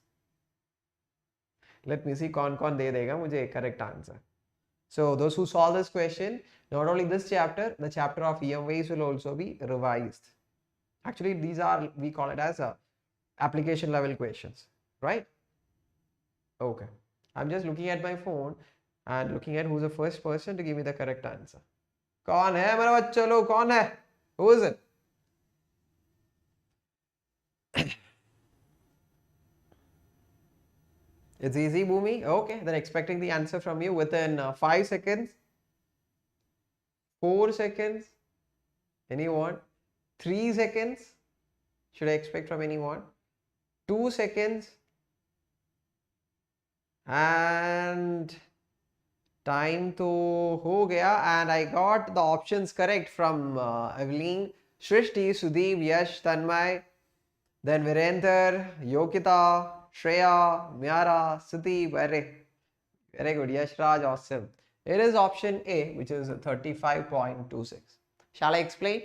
Let me see कौन दे देगा मुझे correct answer. So those who solve this question, not only this chapter, the chapter of EM waves will also be revised. Actually, these are, we call it as application level questions, right? Okay. I'm just looking at my phone and looking at who's the first person to give me the correct answer. कौन है मेरे बच्चों लोग, कौन है? Who is it? It's easy, Bhumi. Okay, then expecting the answer from you within 5 seconds, 4 seconds, anyone? 3 seconds, should I expect from anyone? 2 seconds, and time to ho gaya, and I got the options correct from Evelyn, Shrishti, Sudeep, Yash, Tanmay, then Virender, Yokita, Shreya, Myara, Sudeep. Very good. Yash Raj, awesome. It is option A, which is 35.26. Shall I explain?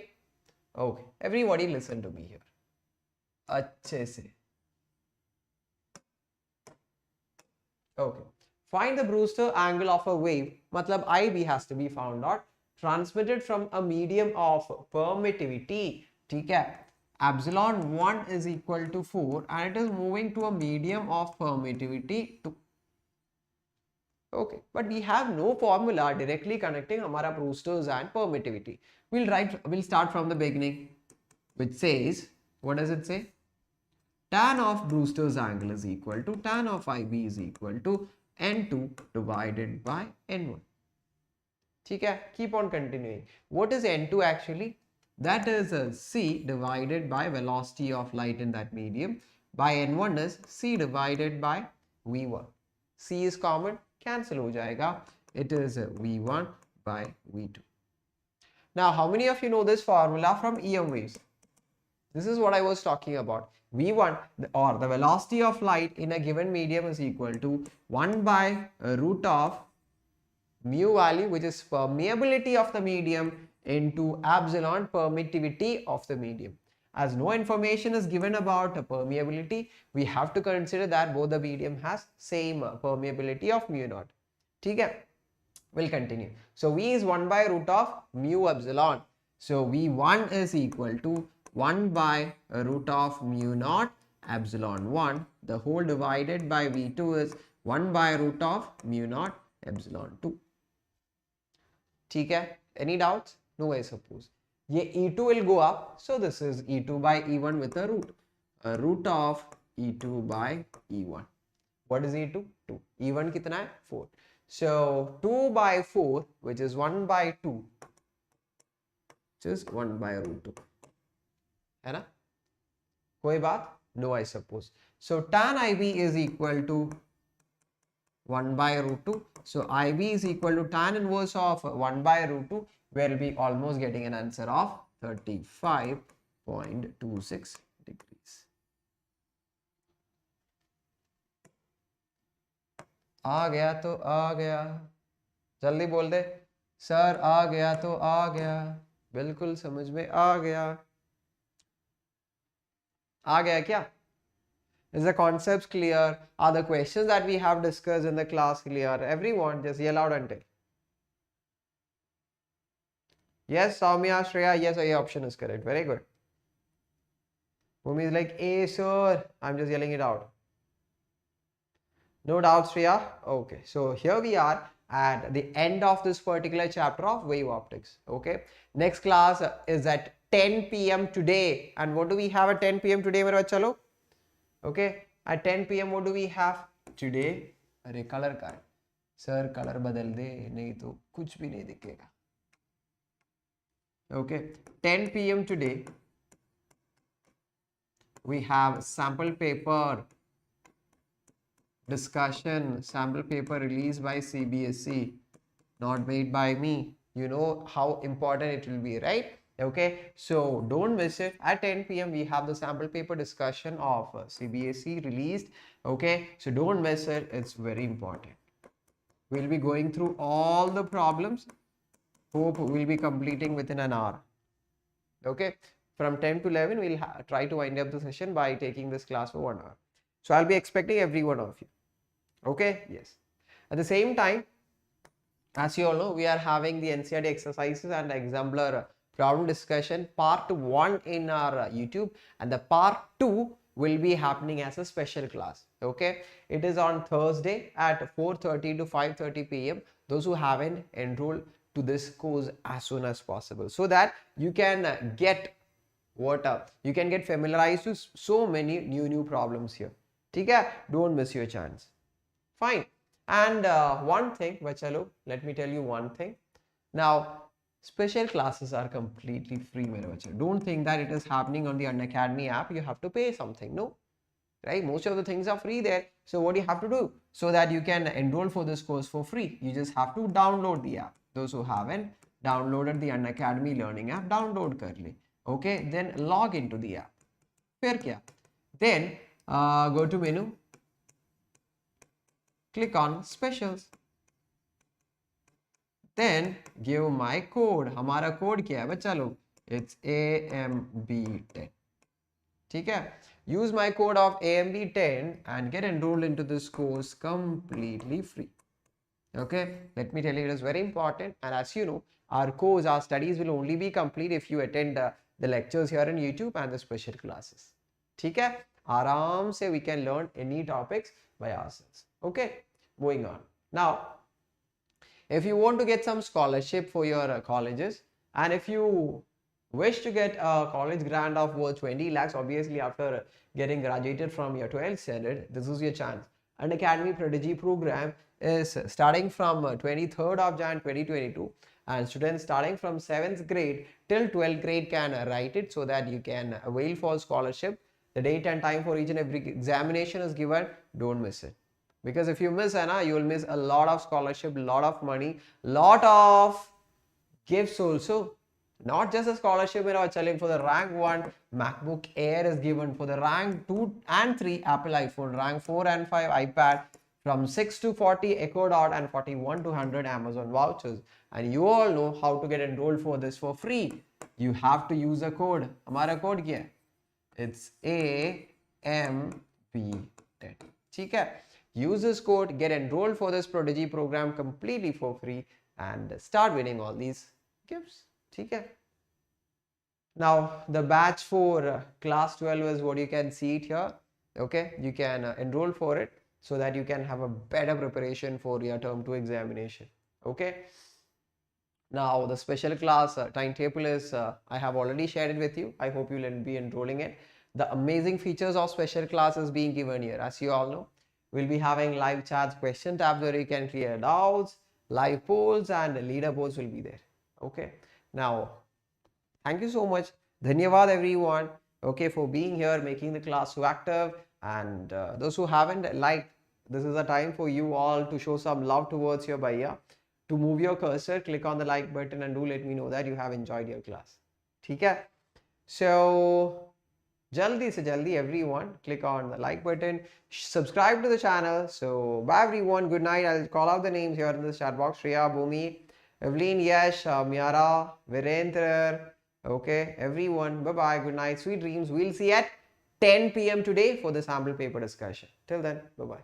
Okay. Everybody listen to me here. अच्छे से. Okay. Find the Brewster angle of a wave. Matlab IB has to be found out. Transmitted from a medium of permittivity. ठीक है. Epsilon 1 is equal to 4 and it is moving to a medium of permittivity 2. Okay, but we have no formula directly connecting Hamara Brewster's and permittivity. We'll start from the beginning, which says, what does it say? Tan of Brewster's angle is equal to tan of IB is equal to N2 divided by N1. Okay, keep on continuing. What is N2 actually? That is C divided by velocity of light in that medium. By N1 is C divided by V1. C is common, cancel ho jayega. It is V1 by V2. Now, how many of you know this formula from EM waves? This is what I was talking about. V1, or the velocity of light in a given medium, is equal to 1 by root of mu value, which is permeability of the medium, into epsilon permittivity of the medium. As no information is given about permeability, we have to consider that both the medium has same permeability of mu naught. Okay, we'll continue. So V is 1 by root of mu epsilon. So V1 is equal to 1 by root of mu naught epsilon 1. The whole divided by V2 is 1 by root of mu naught epsilon 2. Okay, any doubts? No, I suppose. Ye E2 will go up, so this is E2 by E1 with a root. A root of E2 by E1. What is E2? 2. E1 kitna hai? 4. So 2 by 4, which is 1 by 2, which is 1 by root 2. है ना? कोई बात? No, I suppose. So tan IB is equal to 1 by root 2. So IB is equal to tan inverse of 1 by root 2. We'll be almost getting an answer of 35.26 degrees. आ गया तो आ गया, जल्दी बोल दे sir, आ गया तो आ गया, बिल्कुल समझ में आ गया क्या? Is the concepts clear? Are the questions that we have discussed in the class clear? Everyone just yell out and tell. Yes, Soumya, Shreya, yes, A option is correct. Very good. Bhumi is like, A sir, I'm just yelling it out. No doubt, Shreya? Okay, so here we are at the end of this particular chapter of wave optics. Okay, next class is at 10 p.m. today. And what do we have at 10 p.m. today, mere bachalo? Okay, at 10 p.m. what do we have today? अरे color का है sir, color बदल दे, नहीं तो कुछ भी नहीं दिखेगा. Okay, 10 p.m. today we have sample paper discussion, sample paper released by CBSE, not made by me. You know how important it will be, right? Okay, so don't miss it. At 10 p.m. we have the sample paper discussion of CBSE released. Okay, so don't miss it. It's very important. We'll be going through all the problems. Hope we'll be completing within an hour. Okay, from 10 to 11 we'll try to wind up the session by taking this class for 1 hour. So I'll be expecting every one of you. Okay, yes. At the same time, as you all know, we are having the NCERT exercises and exemplar problem discussion part 1 in our YouTube, and the part 2 will be happening as a special class. Okay, it is on Thursday at 4:30 to 5:30 p.m. Those who haven't enrolled to this course as soon as possible, so that you can get you can get familiarized to so many new problems here. Okay, don't miss your chance. Fine. And one thing, Bachalo, let me tell you one thing. Now, special classes are completely free, mere bachalo. Don't think that it is happening on the Unacademy app. You have to pay something. No, right? Most of the things are free there. So what do you have to do? So that you can enroll for this course for free, you just have to download the app. Those who haven't downloaded the Unacademy learning app, download currently. Okay, then log into the app. Fir kya? Then go to menu. Click on specials. Then give my code. हमारा code क्या है बच्चा लोग? It's AMB10. ठीक है? Use my code of AMB10 and get enrolled into this course completely free. Okay, let me tell you, it is very important. And as you know, our studies will only be complete if you attend the lectures here on YouTube and the special classes. ठीक है? आराम से we can learn any topics by ourselves. Okay, moving on. Now, if you want to get some scholarship for your colleges, and if you wish to get a college grant of worth 20 lakhs, obviously after getting graduated from your 12th standard, this is your chance. Unacademy Prodigy program is starting from 23rd of Jan 2022, and students starting from 7th grade till 12th grade can write it so that you can avail for scholarship. The date and time for each and every examination is given. Don't miss it, because if you miss Anna, you will miss a lot of scholarship, lot of money, lot of gifts also. Not just a scholarship, you know, for the rank 1 MacBook Air is given, for the rank 2 and 3 Apple iPhone, rank 4 and 5 iPad, from 6 to 40 Echo Dot, and 41 to 100 Amazon vouchers. And you all know how to get enrolled for this for free. You have to use a code. Hamara code kya hai? It's AMB10. ठीक है? Use this code, get enrolled for this Prodigy program completely for free, and start winning all these gifts. ठीक है? Now, the batch for class 12 is what you can see it here. Okay, you can enroll for it so that you can have a better preparation for your term 2 examination. Okay. Now, the special class timetable is I have already shared it with you. I hope you will be enrolling it. The amazing features of special class is being given here. As you all know, we'll be having live chats, question tabs where you can clear doubts, live polls, and leaderboards will be there. Okay. Now, thank you so much. Dhanyavad everyone. Okay, for being here, making the class so active. And those who haven't liked, this is a time for you all to show some love towards your bhaiya. To move your cursor, click on the like button and do let me know that you have enjoyed your class. Okay? So, jaldi se jaldi everyone, click on the like button, subscribe to the channel. So, bye everyone, good night. I'll call out the names here in the chat box. Shreya, Bhumi, Evelyn, Yash, Miara, Virendra. Okay, everyone, bye-bye, good night, sweet dreams. We'll see you at 10 p.m. today for the sample paper discussion. Till then, bye-bye.